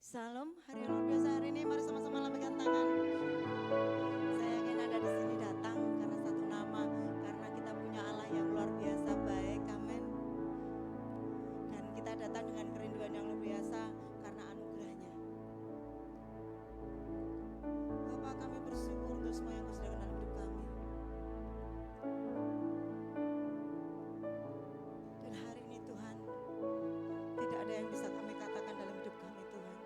Salam, hari yang luar biasa hari ini, mari sama-sama lambaikan tangan. Saya yakin ada di sini datang karena satu nama, karena kita punya Allah yang luar biasa baik, amin. Dan kita datang dengan kerinduan yang luar biasa karena anugerahnya. Bapak, kami bersyukur untuk semua yang Kau sediakan dalam hidup kami. Dan hari ini Tuhan, tidak ada yang bisa kami katakan dalam hidup kami Tuhan,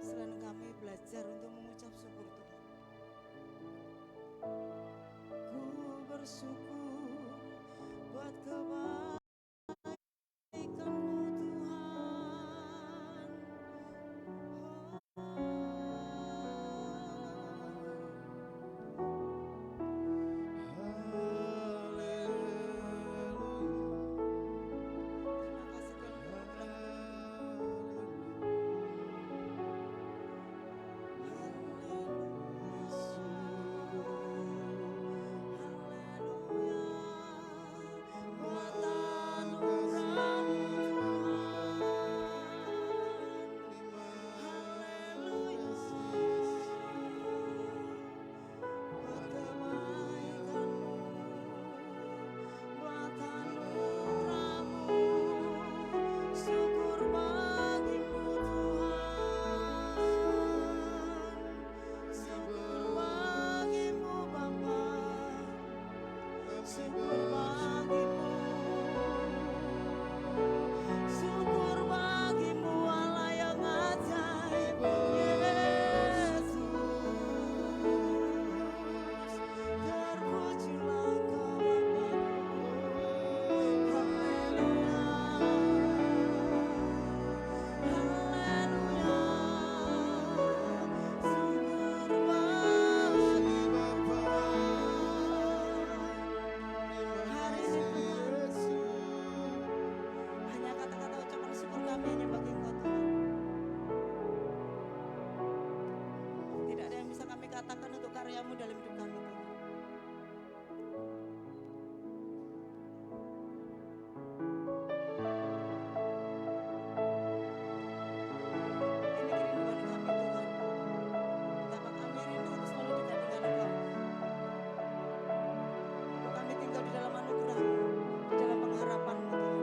selain kami belajar untuk mengucap syukur Tuhan. Ku bersyukur buat kebaikan-Mu Tuhan. Terima kasih Tuhan untuk syukur bagimu Tuhan, syukur bagimu Bapa, syukur bagimu, syukur bagimu Allah yang ajaib, Yesus, terpujilah Kau Bapa. Haleluya, haleluya, syukur bagi Bapa. Hari ini Tuhan, hanya kata-kata ucapan syukur kami hanya bagi Engkau Tuhan. Tidak ada yang bisa kami katakan untuk karya-Mu dalam hidup kami Tuhan. Ini kerinduan kami Tuhan. Betapa kami rindu untuk selalu dekat dengan Engkau. Untuk kami tinggal di dalam anugerah-Mu, di dalam pengharapan-Mu Tuhan.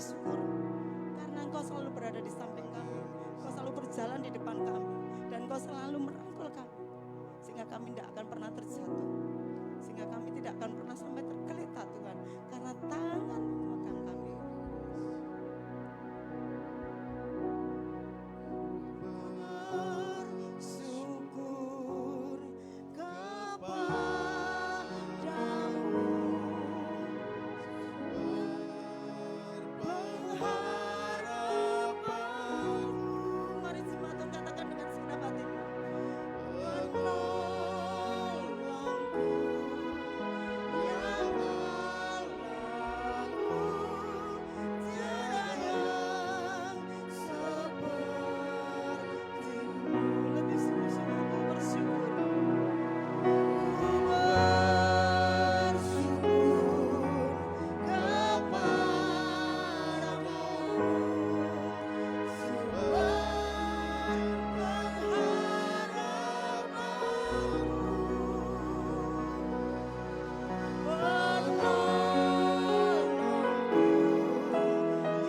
bersyukur karena Engkau selalu berada di samping kami. Engkau selalu berjalan di depan kami dan Engkau selalu merangkul kami sehingga kami tidak akan pernah terjatuh, sehingga kami tidak akan pernah sampai tergeletak Tuhan, karena tangan memegang kami. Bersyukur kepadamu, pengharapanku. Mari jemaat Tuhan katakan dengan segenap hatimu. Penolongku, ya Allahku, tiada yang sepertimu. Lebih sungguh-sungguh ku bersyukur. Ku bersyukur kepadamu, sumber pengharapanku.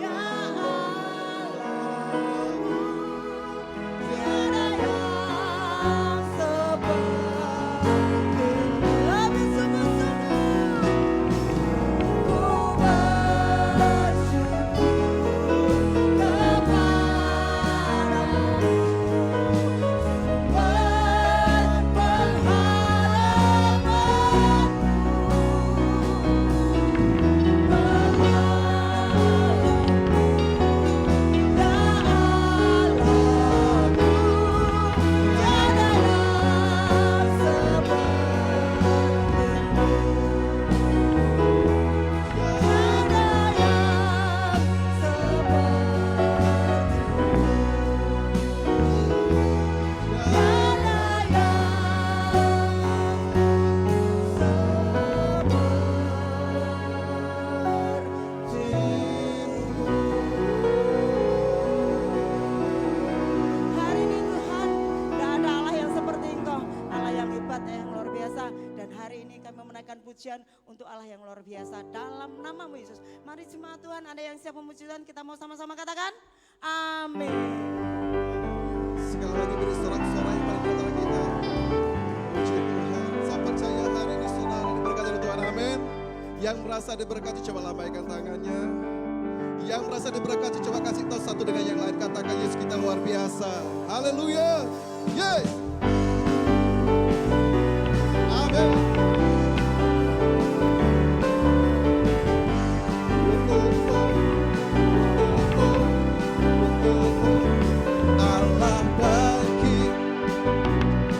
Ya Allahku, tiada yang sepertimu. Lebih sungguh-sungguh ku bersyukur kepadamu, hari ini Tuhan, tidak ada Allah yang seperti Engkau, Allah yang hebat, yang luar biasa. Dan hari ini kami menaikkan pujian untuk Allah yang luar biasa dalam nama-Mu Yesus. Mari jemaat Tuhan, ada yang siap memuji Tuhan, kita mau sama-sama katakan amin. Sekali lagi beri sorak-sorai yang paling antara kita. Puji Tuhan. Saya percaya hari ini saudara diberkati oleh Tuhan. Amin. Yang merasa diberkati coba lambaikan tangannya. Yang merasa diberkati coba kasih tahu satu dengan yang lain. Katakan Yesus kita luar biasa. Haleluya. Yes. Amin. Allah bangkit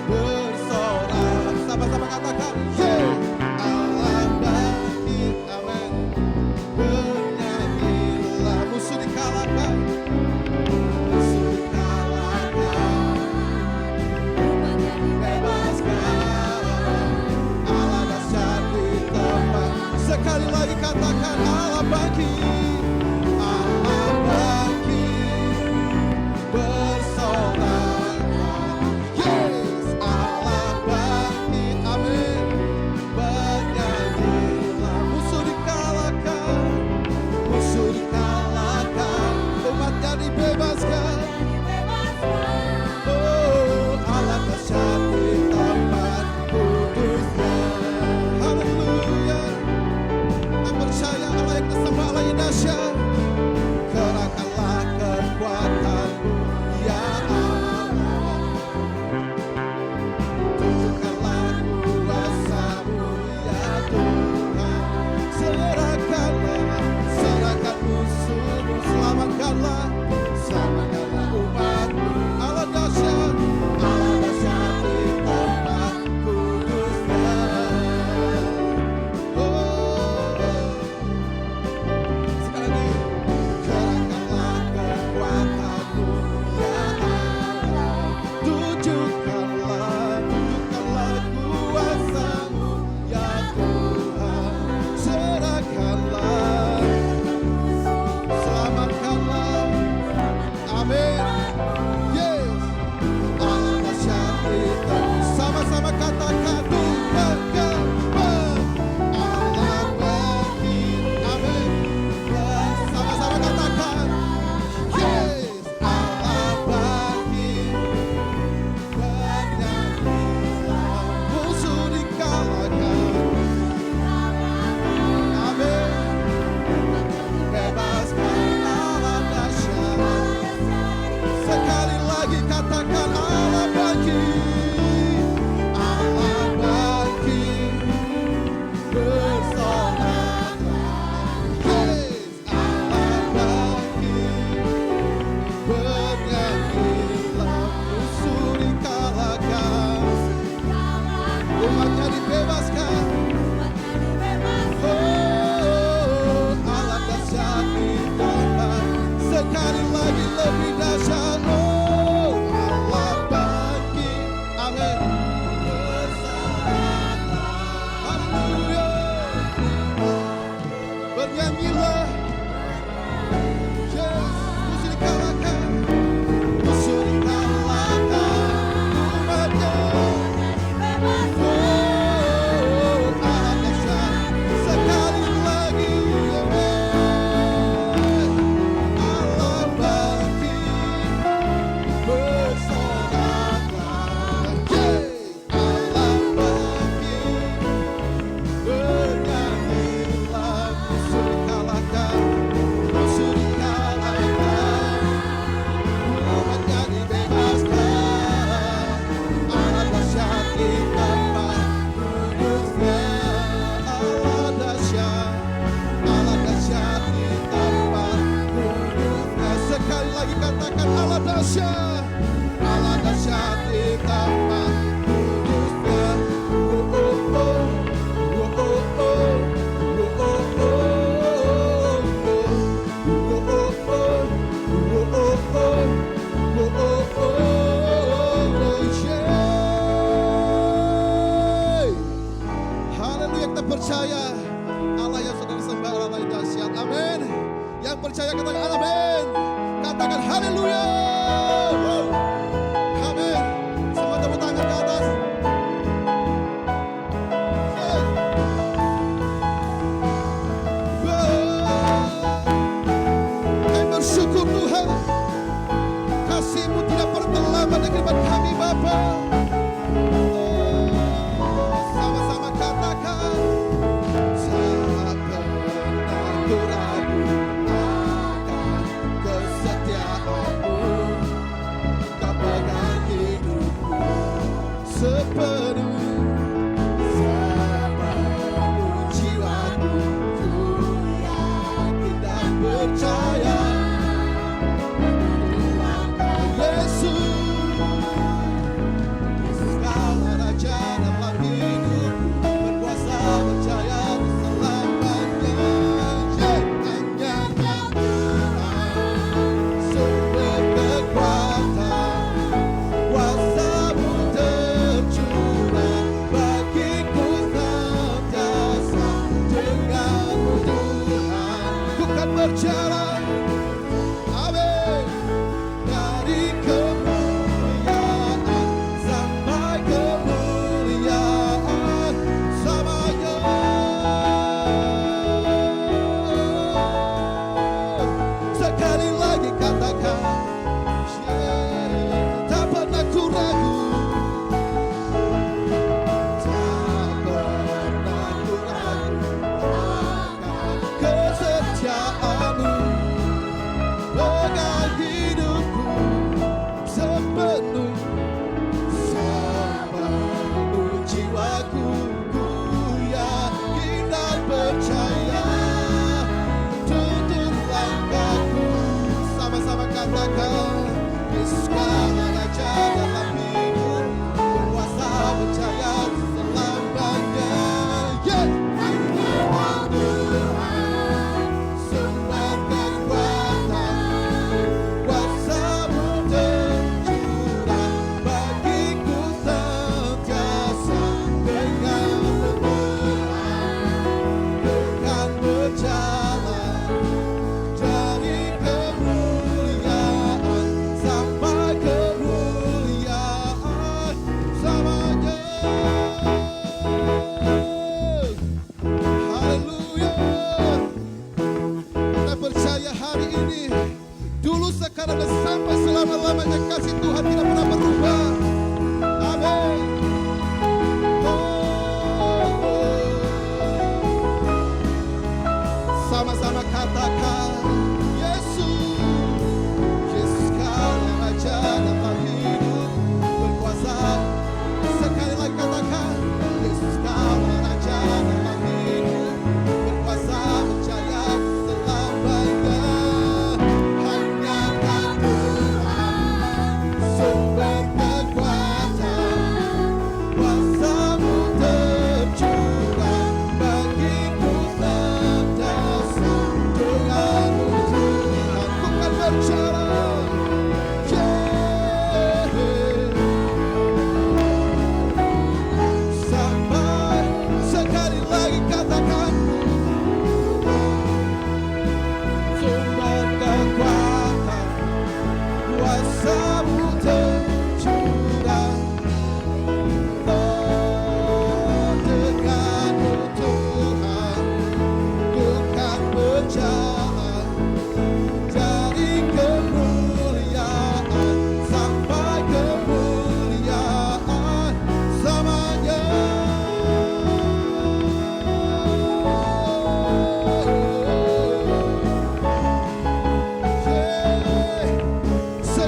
bersorak. Sama-sama katakan, yeah. Allah bangkit, amin. Bernyanyilah, musuh dikalahkan, musuh dikalahkan, umat yang dibebaskan. Allah dahsyat di tempat. Sekali lagi katakan, Allah bangkit, Allah bangkit bersorak. Yes, Allah bangkit, amin. Bernyanyilah, musuh dikalahkan, musuh dikalahkan, umatnya dibebaskan. Oh, Allah dahsyat di tempat kudusnya. Haleluya. Aku percaya Allah yang disembah, Allah yang dahsyat. Kerahkanlah kekuatan-Mu, ya Allah. Tunjukkanlah kuasa-Mu, ya Tuhan. Serahkanlah musuh-Mu, selamatkanlah, selamatkanlah bernyanyilah musuh dikalahkan. Umatnya dibebaskan. Oh, Allah dahsyat di tempat. Sekali lagi lebih dahsyat. Oh, Allah bangkit. Amin. Haleluya. Bernyanyilah. Yes, musuh dikalahkan. Musuh dikalahkan. Umatnya. Allah dahsyat di tempat kudusnya. Oh, oh, oh. Oh, oh, oh. Oh, oh, oh. Oh, oh, oh. Oh, oh, oh. Oh, oh, oh. Yeah. Haleluya, kita percaya Allah yang saudara sembah Allah yang dahsyat. Amin. Yang percaya katakan amin. Katakan haleluya. Amin. Semua tepuk tangan ke atas. Kami bersyukur Tuhan, kasih-Mu tidak pernah terlambat di kehidupan kami Bapa. Sama-sama katakan, tak pernah ku ragu akan kesetiaan-Mu. Kau pegang hidupku sepenuh jiwaku. Ku yakin dan percaya Yesus, Kau Raja dalam hidupku, berkuasa percaya selamanya. Hanya Kau Tuhan, sumber kekuatan, kuasa-Mu tercurah bagiku senantiasa. Denganmu Tuhan, ku kan berjalan, amin, dari kemuliaan sampai kemuliaan samanya. Sekali lagi katakan, tak pernah ku ragu, tak pernah ku ragu akan kesetiaan-Mu. Pegang hidupku sepenuh jiwaku. Ku yakin dan percaya, tuntun langkahku. Sama-sama katakan, Yesus Kau Raja dalam hidup, berkuasa percaya selamanya. Yeah. Kau Tuhan, sumber kekuatan, kuasa-Mu tercurah bagiku senantiasa. Denganmu Tuhan, ku kan berjalan dari kemuliaan sampai kemuliaan samanya. Haleluya. Kita percaya hari ini, dulu, sekarang, dan sampai selama-lamanya kasih Tuhan tidak pernah berubah. Amin. Sama-sama katakan, Yesus, Yesus Kau Raja dalam hidup, berkuasa. Sekali lagi katakan, Yesus Kau Raja dalam hidup, berkuasa percaya selamanya. Hanya Kau Tuhan,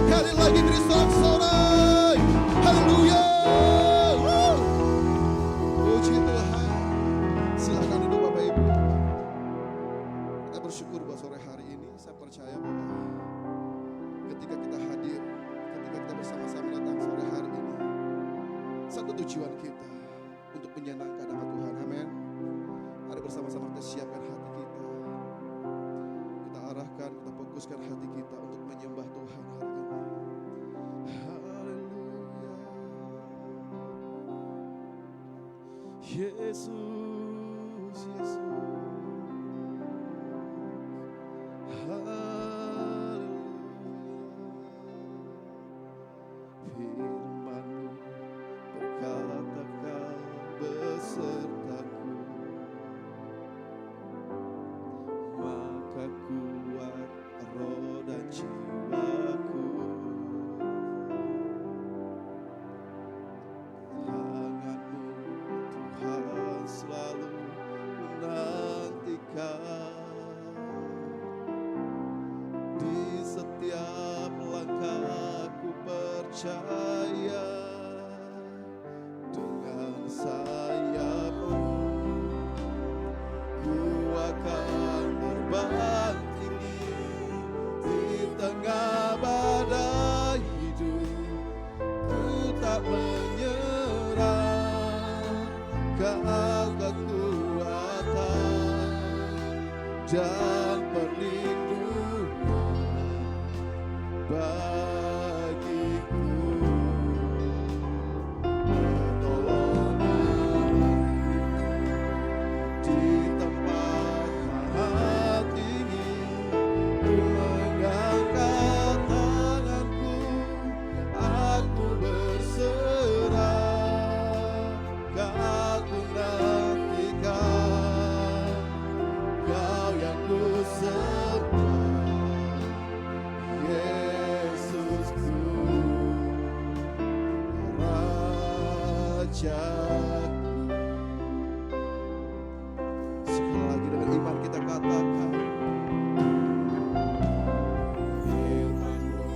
Sekali lagi beri sorak-sorai. Haleluya. Puji Tuhan. Silakan duduk Bapak Ibu. Kita bersyukur buat sore hari ini. Saya percaya bahwa ketika kita hadir, ketika kita bersama-sama datang sore hari ini, satu tujuan kita untuk menyenangkan nama Tuhan. Amin. Mari bersama-sama kita siapkan hati kita. Kita arahkan, kita fokuskan hati kita untuk menyembah Tuhan hari ini. Haleluya. Yesus, Yesus. Haleluya. Firman-Mu berkata Kau besertaku, maka kuat roh dan jiwaku. Tangan-Mu Tuhan selalu menantikan, di setiap langkahku percaya, dengan sayap-Mu ku akan terbang tinggi di tengah badai hidup. Ku tak menyerah, Kau kekuatan dan perlindungan bagiku. Pertolongan di tempat maha tinggi, ku mengangkat tanganku, aku berserah. Kau ku nantikan, Kau yang ku sembah, Yesusku, Rajaku. Sekali lagi dengan iman kita katakan, firman-Mu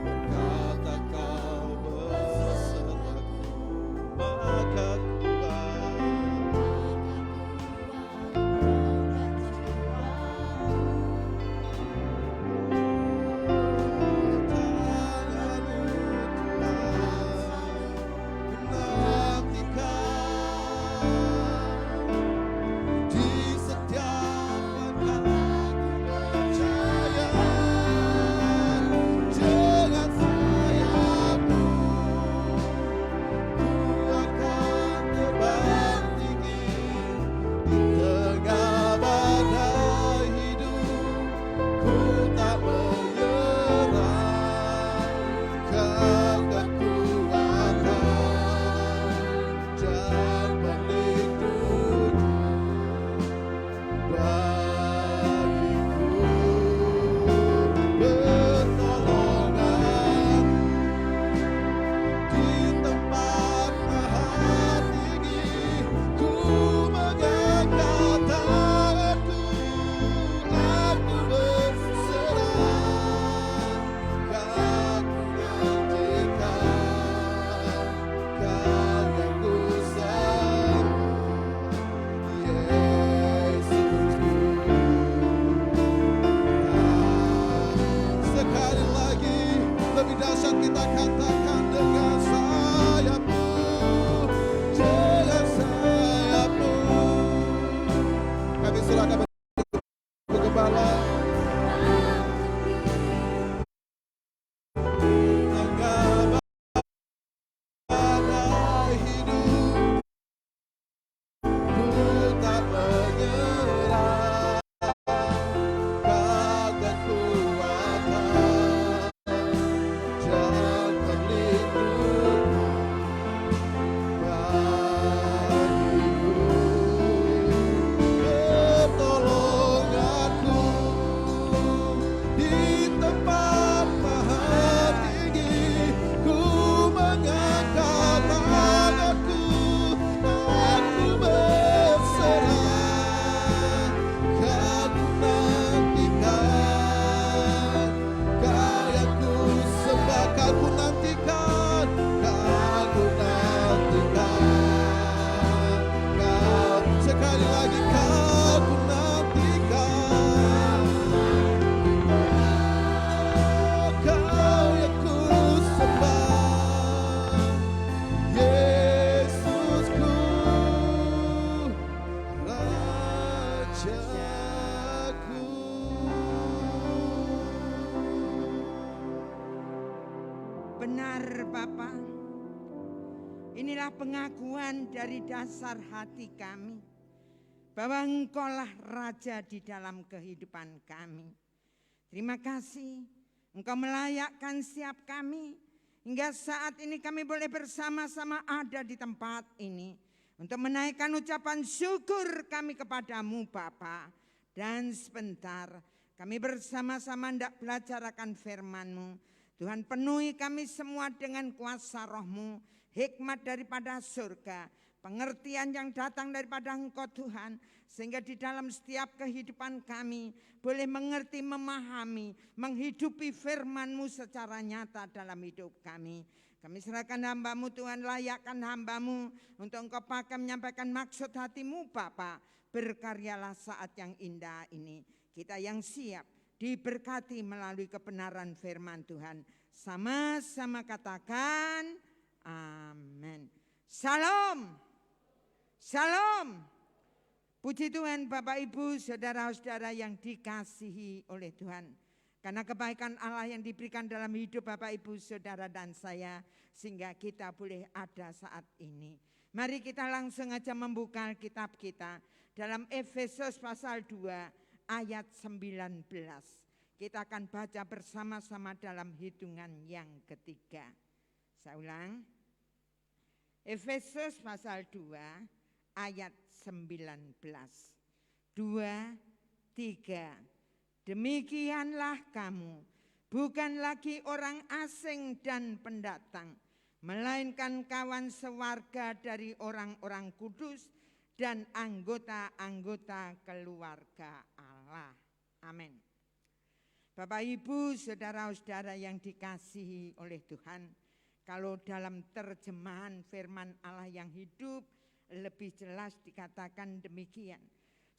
berkata Kau besertaku, maka kuat tangan-Mu Tuhan menantikan, di setiap langkah percaya, dengan sayap-Mu ku akan terbang tinggi di tengah badai hidup. Ku tak menyerah, Kau kekuatan dan perlindungan bagiku. Pertolongan di tempat maha tinggi, ku mengangkat tanganku, aku berserah. Kau ku nantikan, Kau yang ku sembah, Yesusku. Sekali lagi, lebih dahsyat kita katakan, dengan sayap-Mu, dengan sayap-Mu. Kami silakan bergembala. Tengah badai hidup, ku tak menyerah, Kau kekuatan dan perlindungan Kau ku nantikan, kau ku nantikan. Kau sekali lagi kau ku nantikan. Kau yang ku sembah, Yesusku, Rajaku. Benar Bapa, inilah pengakuan dari dasar hati kami bahwa Engkaulah Raja di dalam kehidupan kami. Terima kasih Engkau melayakkan setiap kami hingga saat ini kami boleh bersama-sama ada di tempat ini untuk menaikkan ucapan syukur kami kepadamu Bapa. Dan sebentar kami bersama-sama hendak belajar akan firman-Mu. Tuhan, penuhi kami semua dengan kuasa Roh-Mu, hikmat daripada surga, pengertian yang datang daripada Engkau Tuhan, sehingga di dalam setiap kehidupan kami boleh mengerti, memahami, menghidupi firman-Mu secara nyata dalam hidup kami. Kami serahkan hamba-Mu Tuhan, layakkan hamba-Mu untuk Engkau pakai menyampaikan maksud hati-Mu Bapa. Berkaryalah saat yang indah ini. Kita yang siap diberkati melalui kebenaran firman Tuhan. Sama-sama katakan amin. Salam. Salam. Puji Tuhan Bapak Ibu saudara-saudara yang dikasihi oleh Tuhan. Karena kebaikan Allah yang diberikan dalam hidup Bapak Ibu saudara dan saya, sehingga kita boleh ada saat ini. Mari kita langsung aja membuka kitab kita dalam Efesus pasal 2 ayat 19. Kita akan baca bersama-sama dalam hitungan yang ketiga. Saya ulang. Efesus pasal 2 ayat 19. 2, 3. Demikianlah kamu, bukan lagi orang asing dan pendatang, melainkan kawan sewarga dari orang-orang kudus dan anggota-anggota keluarga Allah. Amin. Bapak Ibu saudara-saudara yang dikasihi oleh Tuhan, kalau dalam terjemahan firman Allah yang hidup lebih jelas dikatakan demikian.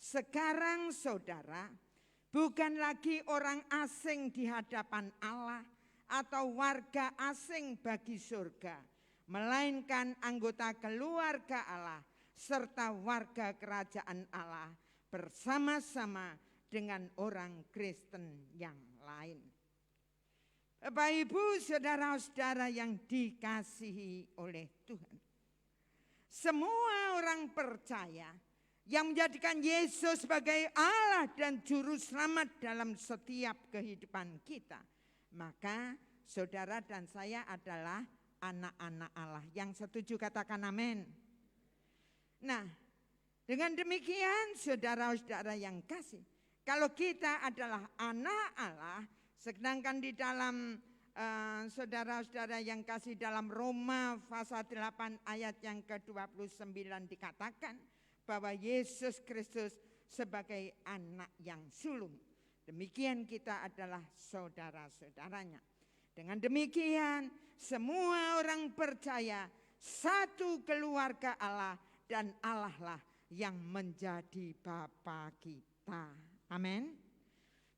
Sekarang saudara bukan lagi orang asing di hadapan Allah atau warga asing bagi surga, melainkan anggota keluarga Allah serta warga kerajaan Allah bersama-sama dengan orang Kristen yang lain. Bapak Ibu saudara-saudara yang dikasihi oleh Tuhan, semua orang percaya yang menjadikan Yesus sebagai Allah dan juru selamat dalam setiap kehidupan kita, maka saudara dan saya adalah anak-anak Allah. Yang setuju katakan amin. Nah, dengan demikian saudara-saudara yang kasih, kalau kita adalah anak Allah, sedangkan di dalam saudara-saudara yang kasih dalam Roma pasal 8 ayat yang ke-29 dikatakan bahwa Yesus Kristus sebagai anak yang sulung. Demikian kita adalah saudara-saudaranya. Dengan demikian semua orang percaya satu keluarga Allah dan Allah lah yang menjadi Bapa kita. Amin.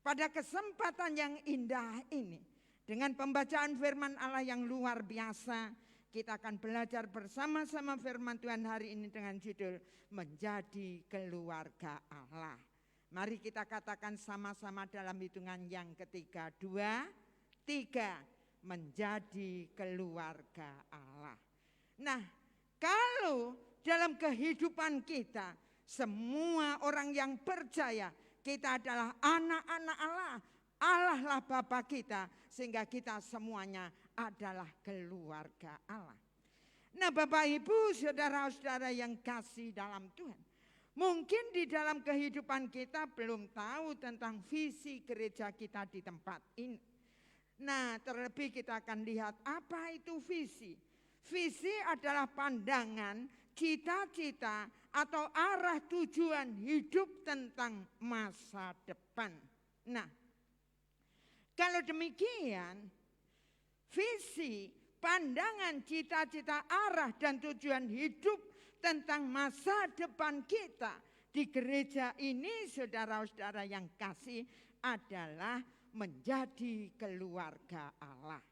Pada kesempatan yang indah ini, dengan pembacaan firman Allah yang luar biasa, kita akan belajar bersama-sama firman Tuhan hari ini dengan judul Menjadi Keluarga Allah. Mari kita katakan sama-sama dalam hitungan yang ketiga. 2, 3. Menjadi keluarga Allah. Nah, kalau dalam kehidupan kita, semua orang yang percaya kita adalah anak-anak Allah. Allah lah Bapa kita, sehingga kita semuanya adalah keluarga Allah. Nah Bapak Ibu saudara-saudara yang kasih dalam Tuhan, mungkin di dalam kehidupan kita belum tahu tentang visi gereja kita di tempat ini. Nah terlebih kita akan lihat apa itu visi. Visi adalah pandangan, cita-cita atau arah tujuan hidup tentang masa depan. Nah kalau demikian, visi, pandangan, cita-cita, arah, dan tujuan hidup tentang masa depan kita di gereja ini, saudara-saudara yang kasih, adalah menjadi keluarga Allah.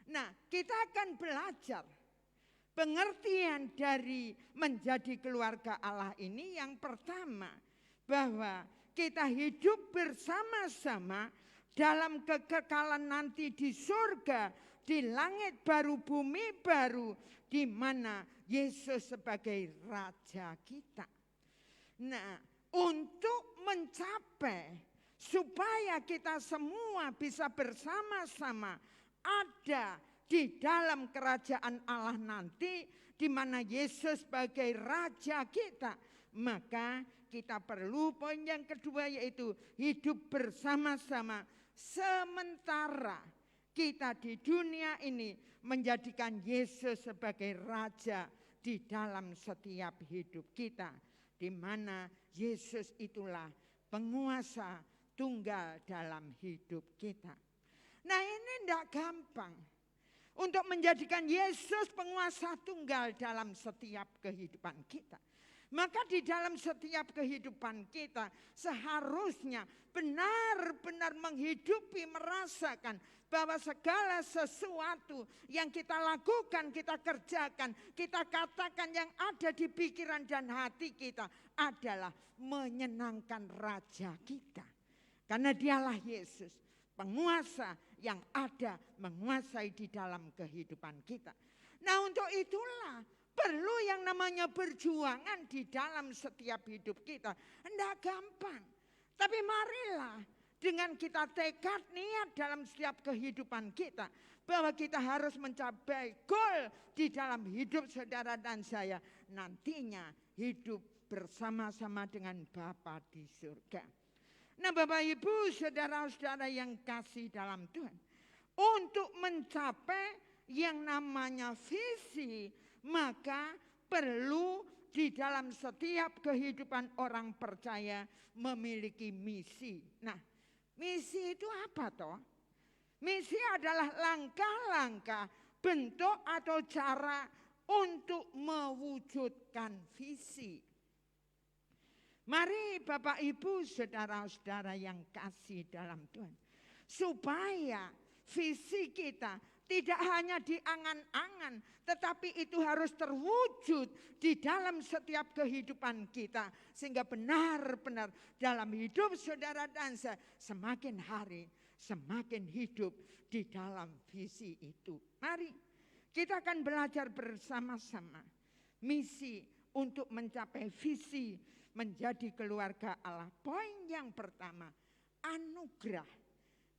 Nah, kita akan belajar pengertian dari menjadi keluarga Allah ini. Yang pertama, bahwa kita hidup bersama-sama dalam kekekalan nanti di surga, di langit baru, bumi baru, di mana Yesus sebagai Raja kita. Nah, untuk mencapai supaya kita semua bisa bersama-sama ada di dalam kerajaan Allah nanti, di mana Yesus sebagai Raja kita, maka kita perlu poin yang kedua, yaitu hidup bersama-sama sementara kita di dunia ini menjadikan Yesus sebagai Raja di dalam setiap hidup kita, di mana Yesus itulah penguasa tunggal dalam hidup kita. Nah, ini tidak gampang untuk menjadikan Yesus penguasa tunggal dalam setiap kehidupan kita. Maka di dalam setiap kehidupan kita seharusnya benar-benar menghidupi, merasakan bahwa segala sesuatu yang kita lakukan, kita kerjakan, kita katakan, yang ada di pikiran dan hati kita adalah menyenangkan Raja kita. Karena dialah Yesus, penguasa yang ada menguasai di dalam kehidupan kita. Nah, untuk itulah perlu yang namanya perjuangan di dalam setiap hidup kita. Tidak gampang. Tapi marilah dengan kita tekad niat dalam setiap kehidupan kita, bahwa kita harus mencapai goal di dalam hidup saudara dan saya. Nantinya hidup bersama-sama dengan Bapa di surga. Nah, Bapak Ibu saudara-saudara yang kasih dalam Tuhan, untuk mencapai yang namanya visi, maka perlu di dalam setiap kehidupan orang percaya memiliki misi. Nah, misi itu apa toh? Misi adalah langkah-langkah, bentuk atau cara untuk mewujudkan visi. Mari Bapak Ibu saudara-saudara yang kasih dalam Tuhan, supaya visi kita tidak hanya di angan-angan, tetapi itu harus terwujud di dalam setiap kehidupan kita. Sehingga benar-benar dalam hidup saudara dan saya semakin hari semakin hidup di dalam visi itu. Mari kita akan belajar bersama-sama misi untuk mencapai visi menjadi keluarga Allah. Poin yang pertama, anugerah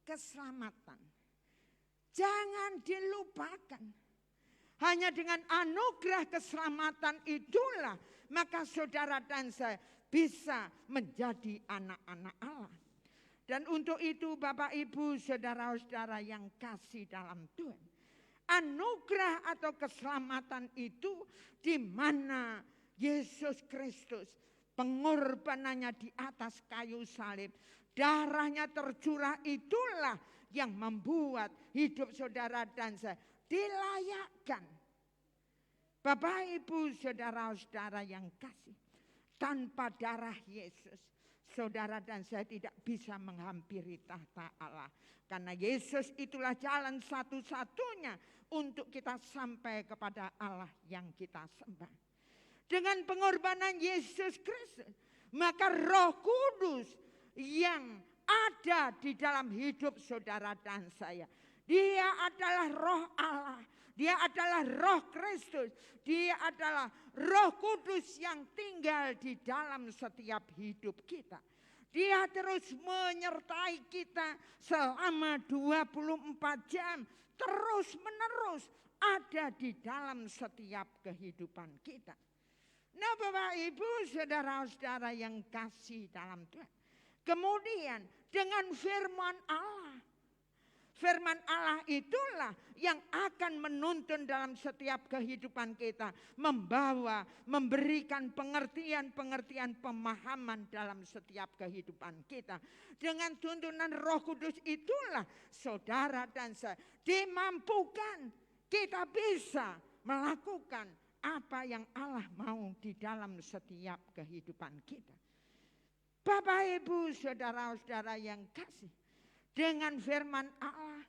keselamatan. Jangan dilupakan. Hanya dengan anugerah keselamatan itulah maka saudara dan saya bisa menjadi anak-anak Allah. Dan untuk itu Bapak Ibu saudara-saudara yang kasih dalam Tuhan, anugerah atau keselamatan itu di mana Yesus Kristus pengorbanannya di atas kayu salib, darahnya tercurah, itulah yang membuat hidup saudara dan saya dilayakkan. Bapak Ibu saudara-saudara yang kasih, tanpa darah Yesus saudara dan saya tidak bisa menghampiri tahta Allah. Karena Yesus itulah jalan satu-satunya untuk kita sampai kepada Allah yang kita sembah. Dengan pengorbanan Yesus Kristus, maka Roh Kudus yang ada di dalam hidup saudara dan saya, Dia adalah Roh Allah, Dia adalah Roh Kristus, Dia adalah Roh Kudus yang tinggal di dalam setiap hidup kita. Dia terus menyertai kita selama 24 jam, terus menerus ada di dalam setiap kehidupan kita. Nah, Bapak Ibu saudara-saudara yang kasih dalam Tuhan, kemudian dengan firman Allah. Firman Allah itulah yang akan menuntun dalam setiap kehidupan kita. Membawa, memberikan pengertian-pengertian pemahaman dalam setiap kehidupan kita. Dengan tuntunan Roh Kudus itulah saudara dan saya dimampukan. Kita bisa melakukan apa yang Allah mau di dalam setiap kehidupan kita. Bapak, Ibu, saudara-saudara yang kasih, dengan firman Allah,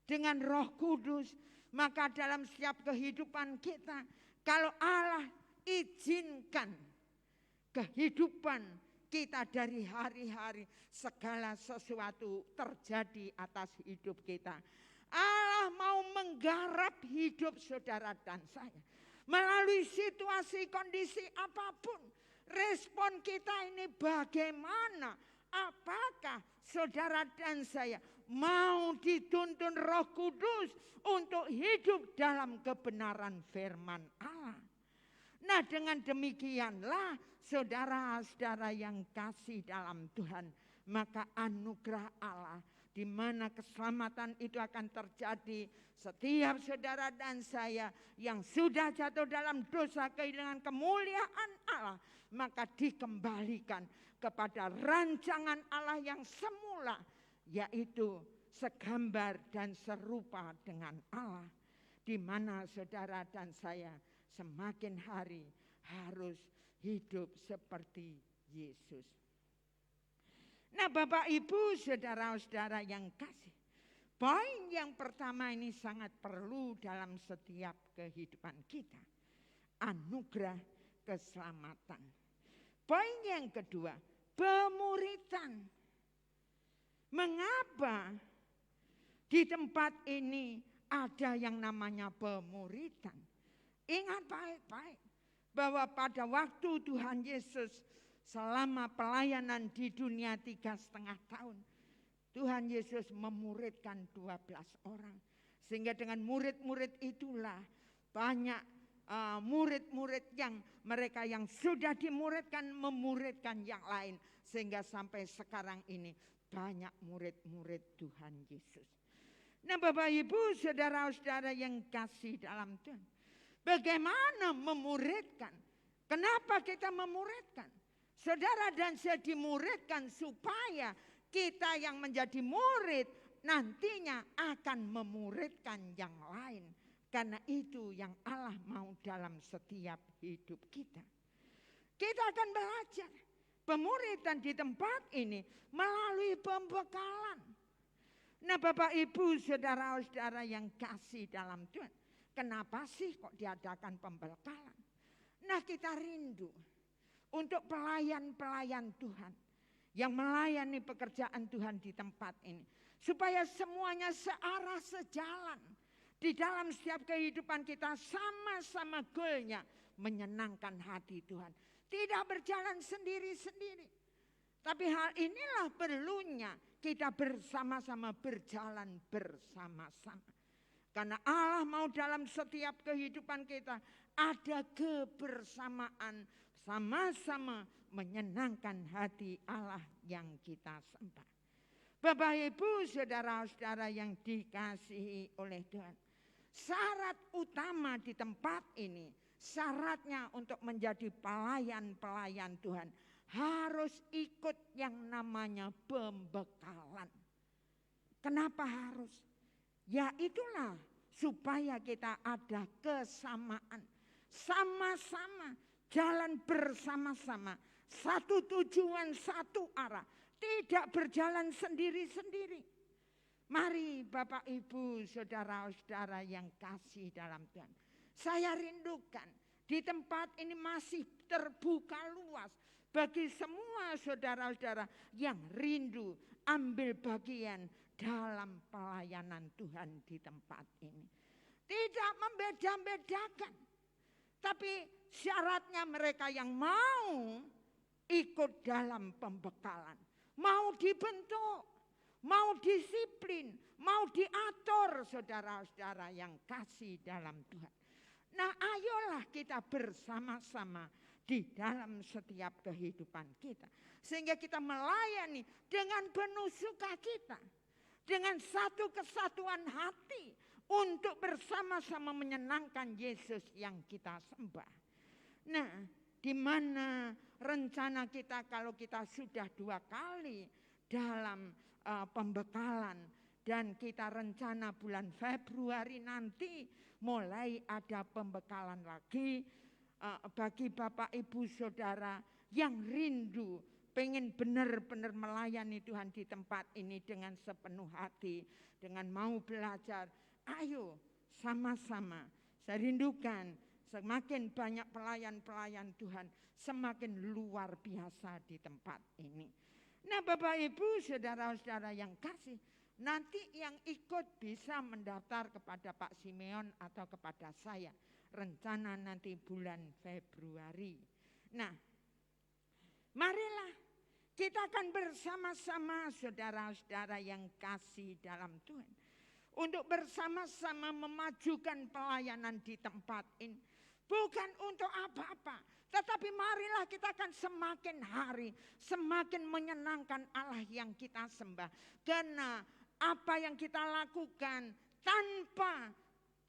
dengan Roh Kudus, maka dalam setiap kehidupan kita, kalau Allah izinkan kehidupan kita dari hari-hari, segala sesuatu terjadi atas hidup kita. Allah mau menggarap hidup saudara dan saya. Melalui situasi kondisi apapun, respon kita ini bagaimana? Apakah saudara dan saya mau dituntun Roh Kudus untuk hidup dalam kebenaran firman Allah? Nah, dengan demikianlah saudara-saudara yang kasih dalam Tuhan, maka anugerah Allah di mana keselamatan itu akan terjadi. Setiap saudara dan saya yang sudah jatuh dalam dosa kehilangan kemuliaan Allah, maka dikembalikan kepada rancangan Allah yang semula, yaitu segambar dan serupa dengan Allah. Di mana saudara dan saya semakin hari harus hidup seperti Yesus. Nah, Bapak Ibu, saudara-saudara yang kasih, poin yang pertama ini sangat perlu dalam setiap kehidupan kita. Anugerah keselamatan. Poin yang kedua, pemuritan. Mengapa di tempat ini ada yang namanya pemuritan? Ingat baik-baik bahwa pada waktu Tuhan Yesus selama pelayanan di dunia 3,5 tahun, Tuhan Yesus memuridkan 12 orang. Sehingga dengan murid-murid itulah banyak murid-murid yang mereka yang sudah dimuridkan memuridkan yang lain. Sehingga sampai sekarang ini banyak murid-murid Tuhan Yesus. Nah, Bapak Ibu, saudara-saudara yang kasih dalam Tuhan, bagaimana memuridkan? Kenapa kita memuridkan? Saudara dan saya dimuridkan supaya kita yang menjadi murid nantinya akan memuridkan yang lain. Karena itu yang Allah mau dalam setiap hidup kita. Kita akan belajar pemuridan di tempat ini melalui pembekalan. Nah, Bapak Ibu, saudara-saudara yang kasih dalam Tuhan, kenapa sih kok diadakan pembekalan? Nah, kita rindu untuk pelayan-pelayan Tuhan yang melayani pekerjaan Tuhan di tempat ini. Supaya semuanya searah sejalan. Di dalam setiap kehidupan kita sama-sama goalnya menyenangkan hati Tuhan. Tidak berjalan sendiri-sendiri. Tapi hal inilah perlunya kita bersama-sama berjalan bersama-sama. Karena Allah mau dalam setiap kehidupan kita ada kebersamaan, sama-sama menyenangkan hati Allah yang kita sembah. Bapak Ibu, saudara-saudara yang dikasihi oleh Tuhan, syarat utama di tempat ini, syaratnya untuk menjadi pelayan-pelayan Tuhan, harus ikut yang namanya pembekalan. Kenapa harus? Ya itulah supaya kita ada kesamaan, sama-sama jalan bersama-sama, satu tujuan, satu arah, tidak berjalan sendiri-sendiri. Mari Bapak Ibu, saudara-saudara yang kasih dalam Tuhan, saya rindukan di tempat ini masih terbuka luas bagi semua saudara-saudara yang rindu ambil bagian dalam pelayanan Tuhan di tempat ini. Tidak membeda-bedakan, tapi syaratnya mereka yang mau ikut dalam pembekalan, mau dibentuk, mau disiplin, mau diatur, saudara-saudara yang kasih dalam Tuhan. Nah, ayolah kita bersama-sama di dalam setiap kehidupan kita, sehingga kita melayani dengan penuh sukacita, dengan satu kesatuan hati untuk bersama-sama menyenangkan Yesus yang kita sembah. Nah, di mana rencana kita kalau kita sudah 2 kali dalam pembekalan, dan kita rencana bulan Februari nanti mulai ada pembekalan lagi bagi Bapak Ibu Saudara yang rindu pengen benar-benar melayani Tuhan di tempat ini dengan sepenuh hati, dengan mau belajar. Ayo sama-sama, saya rindukan semakin banyak pelayan-pelayan Tuhan, semakin luar biasa di tempat ini. Nah, Bapak Ibu Saudara-saudara yang kasih, nanti yang ikut bisa mendaftar kepada Pak Simeon atau kepada saya. Rencana nanti bulan Februari. Nah, marilah kita akan bersama-sama saudara-saudara yang kasih dalam Tuhan, untuk bersama-sama memajukan pelayanan di tempat ini. Bukan untuk apa-apa, tetapi marilah kita akan semakin hari semakin menyenangkan Allah yang kita sembah. Karena apa yang kita lakukan tanpa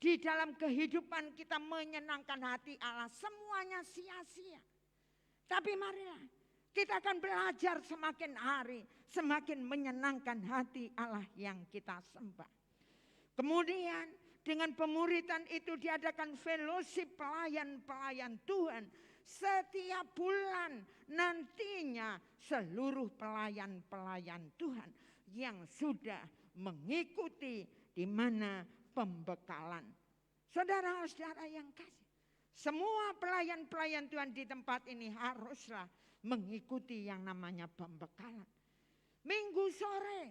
di dalam kehidupan kita menyenangkan hati Allah, semuanya sia-sia. Tapi marilah kita akan belajar semakin hari semakin menyenangkan hati Allah yang kita sembah. Kemudian dengan pemuritan itu diadakan fellowship pelayan-pelayan Tuhan. Setiap bulan nantinya seluruh pelayan-pelayan Tuhan yang sudah mengikuti di mana pembekalan. Saudara-saudara yang kasih, semua pelayan-pelayan Tuhan di tempat ini haruslah mengikuti yang namanya pembekalan. Minggu sore,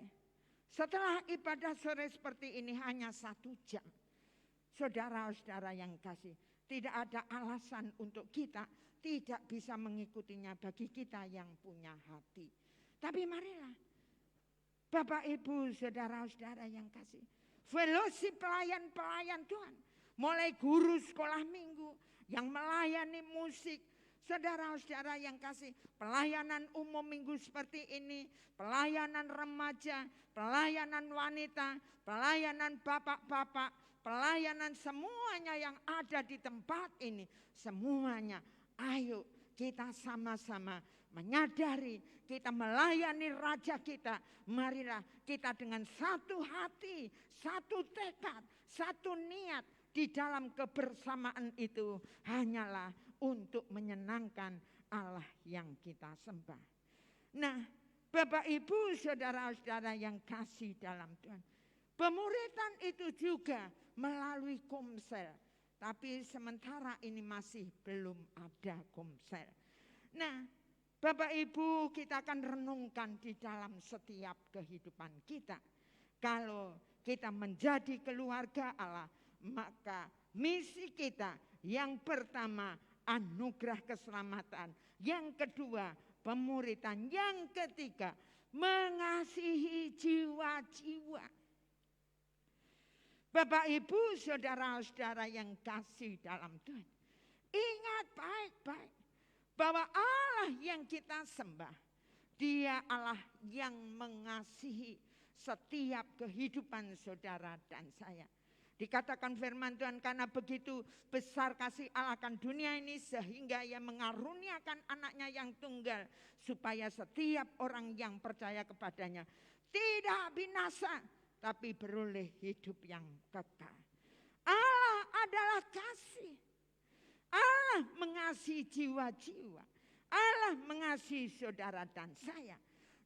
setelah ibadah sore seperti ini hanya 1 jam. Saudara-saudara yang kasih, tidak ada alasan untuk kita tidak bisa mengikutinya bagi kita yang punya hati. Tapi marilah Bapak Ibu Saudara-saudara yang kasih, fellowship pelayan-pelayan Tuhan, mulai guru sekolah minggu yang melayani musik, saudara-saudara yang kasih, pelayanan umum minggu seperti ini, pelayanan remaja, pelayanan wanita, pelayanan bapak-bapak, pelayanan semuanya yang ada di tempat ini, semuanya ayo kita sama-sama menyadari kita melayani Raja kita. Marilah kita dengan satu hati, satu tekad, satu niat di dalam kebersamaan itu hanyalah untuk menyenangkan Allah yang kita sembah. Nah, Bapak Ibu Saudara-saudara yang kasih dalam Tuhan, pemuritan itu juga melalui komsel. Tapi sementara ini masih belum ada komsel. Nah, Bapak Ibu, kita akan renungkan di dalam setiap kehidupan kita. Kalau kita menjadi keluarga Allah, maka misi kita yang pertama anugerah keselamatan, yang kedua pemuritan, yang ketiga mengasihi jiwa-jiwa. Bapak Ibu saudara-saudara yang kasih dalam Tuhan, ingat baik-baik bahwa Allah yang kita sembah, Dia Allah yang mengasihi setiap kehidupan saudara dan saya. Dikatakan firman Tuhan, karena begitu besar kasih Allah akan dunia ini sehingga Ia mengaruniakan anaknya yang tunggal, supaya setiap orang yang percaya kepadanya tidak binasa tapi beroleh hidup yang kekal. Allah adalah kasih. Allah mengasihi jiwa-jiwa. Allah mengasihi saudara dan saya.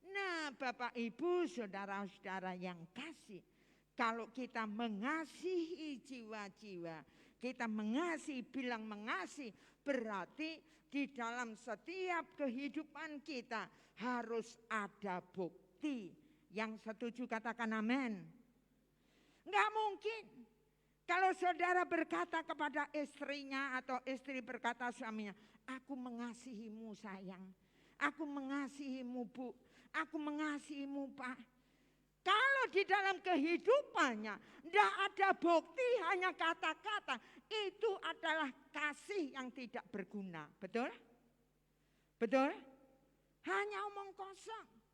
Nah, Bapak Ibu saudara-saudara yang kasih, kalau kita mengasihi jiwa-jiwa, kita mengasihi, bilang mengasihi, berarti di dalam setiap kehidupan kita harus ada bukti. Yang setuju katakan amin. Enggak mungkin kalau saudara berkata kepada istrinya atau istri berkata suaminya, aku mengasihimu sayang, aku mengasihimu bu, aku mengasihimu pak. Kalau di dalam kehidupannya tidak ada bukti, hanya kata-kata, itu adalah kasih yang tidak berguna. Betul? Betul? Hanya omong kosong.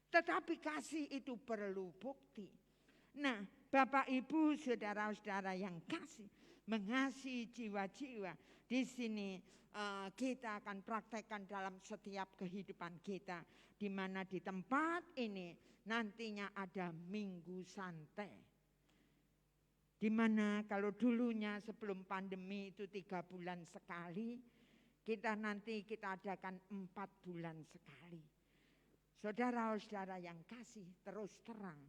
Tetapi kasih itu perlu bukti. Nah, Bapak Ibu saudara-saudara yang kasih, mengasihi jiwa-jiwa. Di sini kita akan praktekkan dalam setiap kehidupan kita. Di mana di tempat ini nantinya ada minggu santai. Di mana kalau dulunya sebelum pandemi itu 3 bulan sekali, kita adakan 4 bulan sekali. Saudara-saudara yang kasih, terus terang,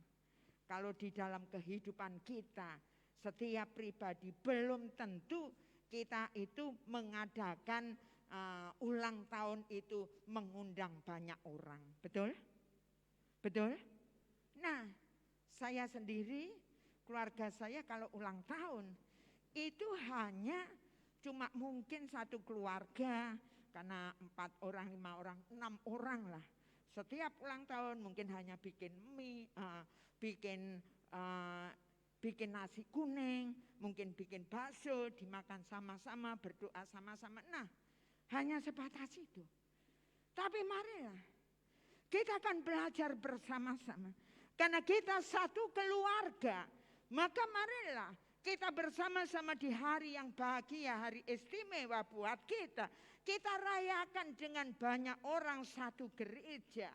kalau di dalam kehidupan kita, setiap pribadi belum tentu kita itu mengadakan ulang tahun itu mengundang banyak orang. Betul? Betul? Nah, saya sendiri, keluarga saya kalau ulang tahun itu hanya cuma mungkin satu keluarga, karena 4 orang, 5 orang, 6 orang lah. Setiap ulang tahun mungkin hanya bikin mie, bikin nasi kuning, mungkin bikin bakso, dimakan sama-sama, berdoa sama-sama. Nah, hanya sebatas itu. Tapi marilah kita akan belajar bersama-sama. Karena kita satu keluarga, maka marilah kita bersama-sama di hari yang bahagia, hari istimewa buat kita. Kita rayakan dengan banyak orang satu gereja.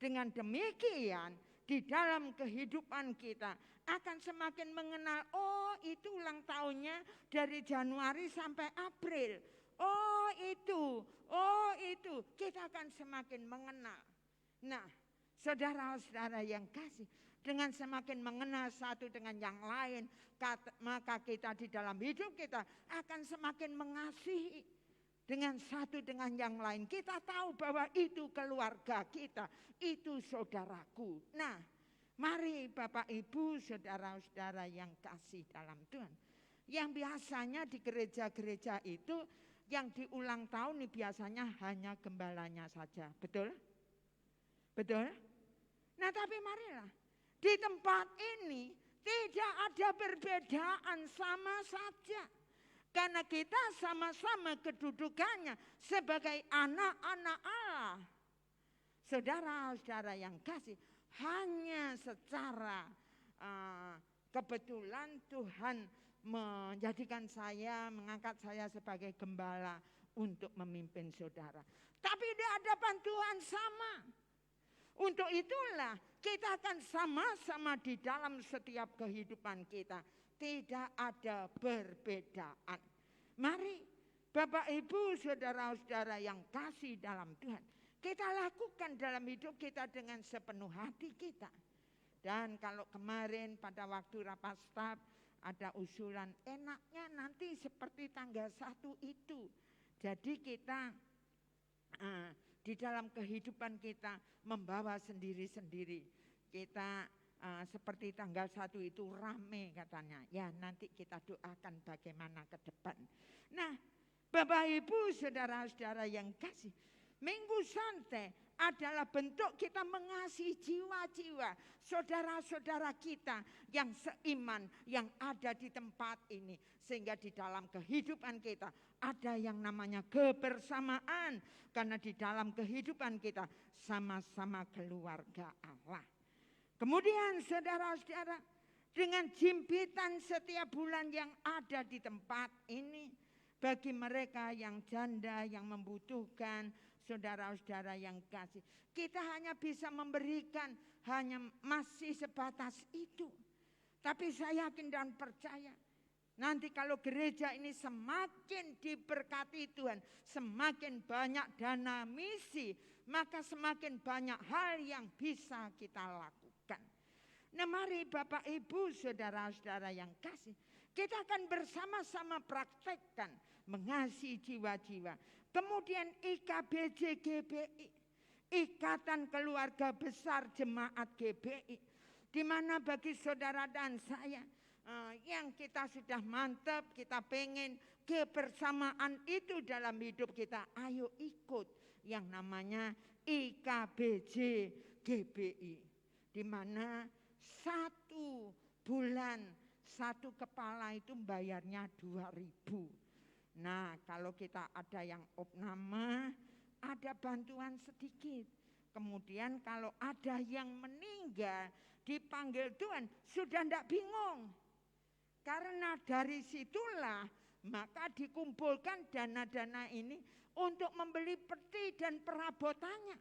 Dengan demikian di dalam kehidupan kita akan semakin mengenal, oh itu ulang tahunnya dari Januari sampai April. Oh itu. Kita akan semakin mengenal. Nah, saudara-saudara yang kasih, dengan semakin mengenal satu dengan yang lain, maka kita di dalam hidup kita akan semakin mengasihi dengan satu dengan yang lain. Kita tahu bahwa itu keluarga kita, itu saudaraku. Nah, mari Bapak Ibu saudara-saudara yang kasih dalam Tuhan. Yang biasanya di gereja-gereja itu yang diulang tahun ini biasanya hanya gembalanya saja. Betul? Betul? Nah, tapi marilah di tempat ini tidak ada perbedaan, sama saja. Karena kita sama-sama kedudukannya sebagai anak-anak Allah. Saudara-saudara yang kasih, hanya secara kebetulan Tuhan menjadikan saya, mengangkat saya sebagai gembala untuk memimpin saudara. Tapi dia ada bantuan sama. Untuk itulah kita akan sama-sama di dalam setiap kehidupan kita. Tidak ada perbedaan. Mari Bapak Ibu saudara-saudara yang kasih dalam Tuhan, kita lakukan dalam hidup kita dengan sepenuh hati kita. Dan kalau kemarin pada waktu rapat staf ada usulan, enaknya nanti seperti tanggal 1 itu. Jadi kita di dalam kehidupan kita membawa sendiri-sendiri. Kita seperti tanggal 1 itu rame katanya. Ya, nanti kita doakan bagaimana ke depan. Nah, Bapak Ibu saudara-saudara yang kasih, Minggu Santai adalah bentuk kita mengasihi jiwa-jiwa saudara-saudara kita yang seiman, yang ada di tempat ini. Sehingga di dalam kehidupan kita ada yang namanya kebersamaan. Karena di dalam kehidupan kita sama-sama keluarga Allah. Kemudian saudara-saudara, dengan jimpitan setiap bulan yang ada di tempat ini, bagi mereka yang janda, yang membutuhkan, saudara-saudara yang kasih, kita hanya bisa memberikan hanya masih sebatas itu. Tapi saya yakin dan percaya, nanti kalau gereja ini semakin diberkati Tuhan, semakin banyak dana misi, maka semakin banyak hal yang bisa kita lakukan. Nah, mari Bapak Ibu saudara-saudara yang kasih, kita akan bersama-sama praktekkan mengasihi jiwa-jiwa. Kemudian IKBJ GBI, Ikatan Keluarga Besar Jemaat GBI, di mana bagi saudara dan saya yang kita sudah mantap, kita pengen kebersamaan itu dalam hidup kita, ayo ikut yang namanya IKBJ GBI, di mana 1 bulan 1 kepala itu bayarnya 2.000. Nah, kalau kita ada yang opname, ada bantuan sedikit. Kemudian kalau ada yang meninggal dipanggil Tuhan, sudah tidak bingung. Karena dari situlah maka dikumpulkan dana-dana ini untuk membeli peti dan perabotannya.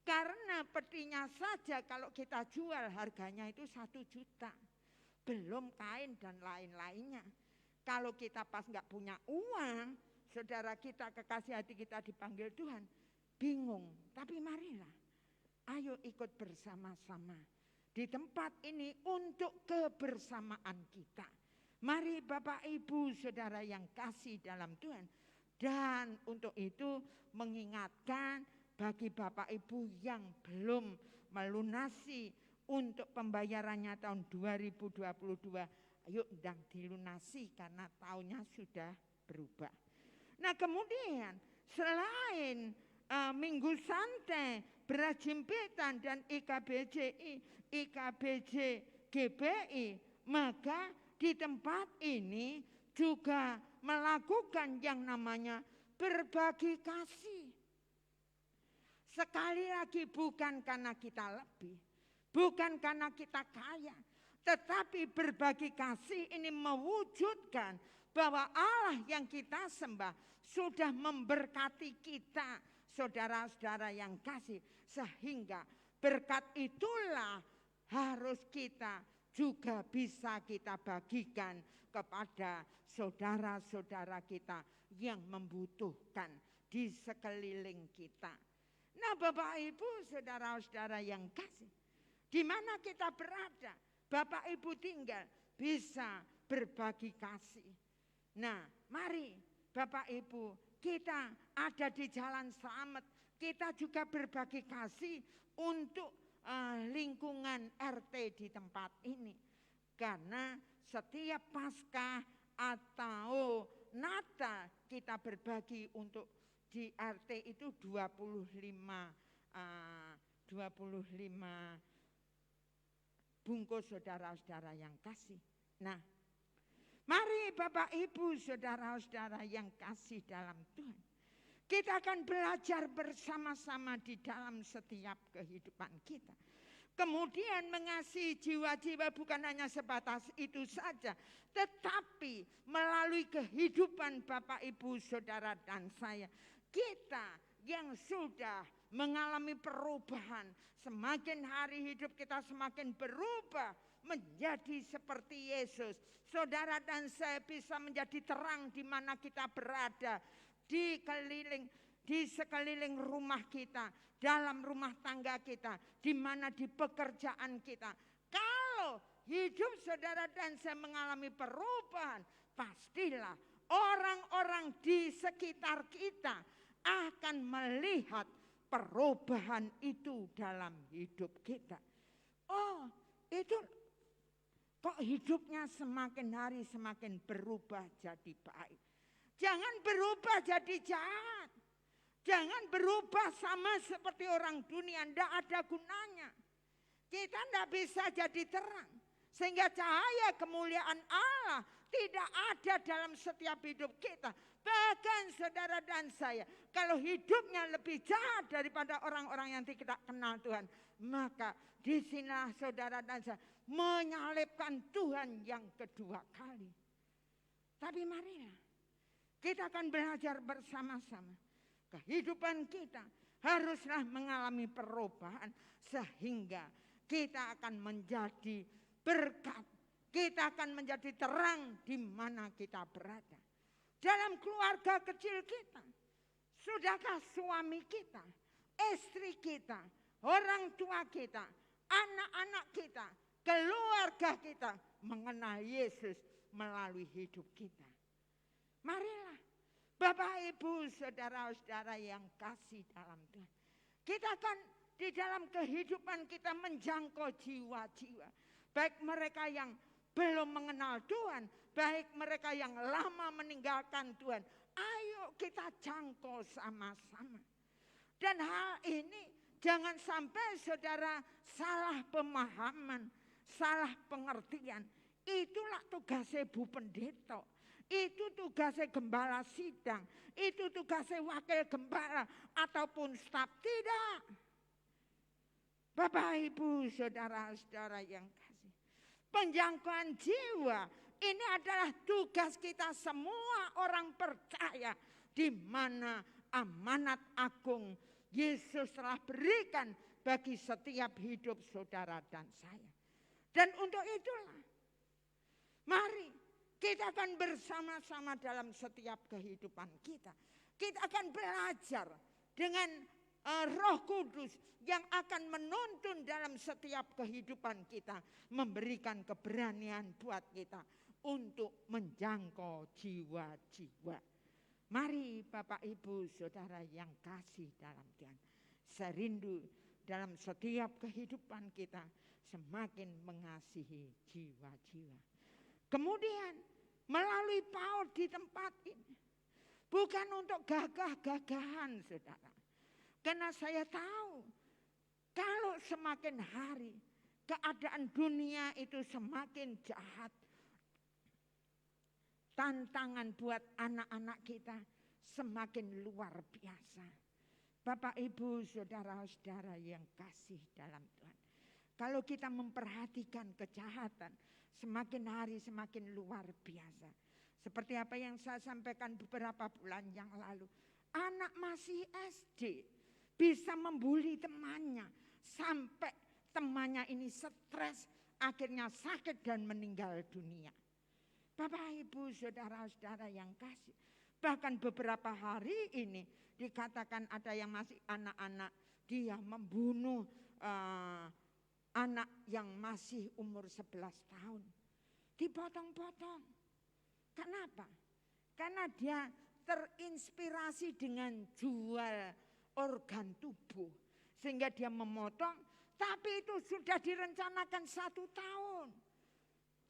Karena petinya saja kalau kita jual harganya itu 1 juta. Belum kain dan lain-lainnya. Kalau kita pas nggak punya uang, saudara kita, kekasih hati kita dipanggil Tuhan, bingung. Tapi marilah, ayo ikut bersama-sama di tempat ini untuk kebersamaan kita. Mari Bapak Ibu saudara yang kasih dalam Tuhan. Dan untuk itu mengingatkan bagi Bapak Ibu yang belum melunasi untuk pembayarannya tahun 2022, ayo ndang dilunasi karena tahunnya sudah berubah. Nah kemudian selain Minggu Santai, Beras Jimpitan dan IKBJI, IKBJ GBI, maka di tempat ini juga melakukan yang namanya berbagi kasih. Sekali lagi bukan karena kita lebih, bukan karena kita kaya, tetapi berbagi kasih ini mewujudkan bahwa Allah yang kita sembah sudah memberkati kita, saudara-saudara yang kasih, sehingga berkat itulah harus kita juga bisa kita bagikan kepada saudara-saudara kita yang membutuhkan di sekeliling kita. Nah Bapak Ibu saudara-saudara yang kasih, di mana kita berada, Bapak Ibu tinggal bisa berbagi kasih. Nah mari Bapak Ibu, kita ada di Jalan Slamet, kita juga berbagi kasih untuk lingkungan RT di tempat ini. Karena setiap Paskah atau Natal kita berbagi untuk di RT itu 25 bungkus saudara-saudara yang kasih. Nah, mari Bapak Ibu saudara-saudara yang kasih dalam Tuhan. Kita akan belajar bersama-sama di dalam setiap kehidupan kita. Kemudian mengasihi jiwa-jiwa bukan hanya sebatas itu saja. Tetapi melalui kehidupan Bapak Ibu saudara dan saya. Kita yang sudah mengalami perubahan. Semakin hari hidup kita semakin berubah menjadi seperti Yesus. Saudara dan saya bisa menjadi terang di mana kita berada. Di sekeliling rumah kita, dalam rumah tangga kita, di mana di pekerjaan kita. Kalau hidup saudara dan saya mengalami perubahan, pastilah orang-orang di sekitar kita akan melihat perubahan itu dalam hidup kita. Oh, itu kok hidupnya semakin hari semakin berubah jadi baik. Jangan berubah jadi jahat. Jangan berubah sama seperti orang dunia, tidak ada gunanya. Kita tidak bisa jadi terang. Sehingga cahaya kemuliaan Allah tidak ada dalam setiap hidup kita. Bahkan saudara dan saya, kalau hidupnya lebih jahat daripada orang-orang yang tidak kenal Tuhan, maka di sinilah saudara dan saya menyalibkan Tuhan yang kedua kali. Tapi marilah kita akan belajar bersama-sama. Kehidupan kita haruslah mengalami perubahan sehingga kita akan menjadi berkat. Kita akan menjadi terang di mana kita berada. Dalam keluarga kecil kita, sudahkah suami kita, istri kita, orang tua kita, anak-anak kita, keluarga kita mengenal Yesus melalui hidup kita? Marilah Bapak Ibu saudara-saudara yang kasih dalam Tuhan. Kita akan di dalam kehidupan kita menjangkau jiwa-jiwa. Baik mereka yang belum mengenal Tuhan, baik mereka yang lama meninggalkan Tuhan. Ayo kita jangkau sama-sama. Dan hal ini jangan sampai saudara salah pemahaman, salah pengertian. Itulah tugasnya Bu Pendeta. Itu tugasnya gembala sidang. Itu tugasnya wakil gembala ataupun staf. Tidak. Bapak, Ibu, saudara-saudara yang kasih, penjangkauan jiwa ini adalah tugas kita semua orang percaya, di mana amanat agung Yesus telah berikan bagi setiap hidup saudara dan saya. Dan untuk itulah, mari kita akan bersama-sama dalam setiap kehidupan kita. Kita akan belajar dengan Roh Kudus yang akan menuntun dalam setiap kehidupan kita, memberikan keberanian buat kita untuk menjangkau jiwa-jiwa. Mari Bapak Ibu Saudara yang kasih dalam Tuhan, saya rindu dalam setiap kehidupan kita semakin mengasihi jiwa-jiwa. Kemudian melalui PAUD di tempat ini, bukan untuk gagah-gagahan saudara. Karena saya tahu kalau semakin hari keadaan dunia itu semakin jahat, tantangan buat anak-anak kita semakin luar biasa. Bapak, Ibu, saudara-saudara yang kasih dalam Tuhan, kalau kita memperhatikan kejahatan semakin hari semakin luar biasa. Seperti apa yang saya sampaikan beberapa bulan yang lalu, anak masih SD bisa membuli temannya sampai temannya ini stres, akhirnya sakit dan meninggal dunia. Bapak, Ibu, saudara-saudara yang kasih, bahkan beberapa hari ini dikatakan ada yang masih anak-anak, dia membunuh anak yang masih umur 11 tahun. Dipotong-potong. Kenapa? Karena dia terinspirasi dengan jual organ tubuh. Sehingga dia memotong, tapi itu sudah direncanakan 1 tahun.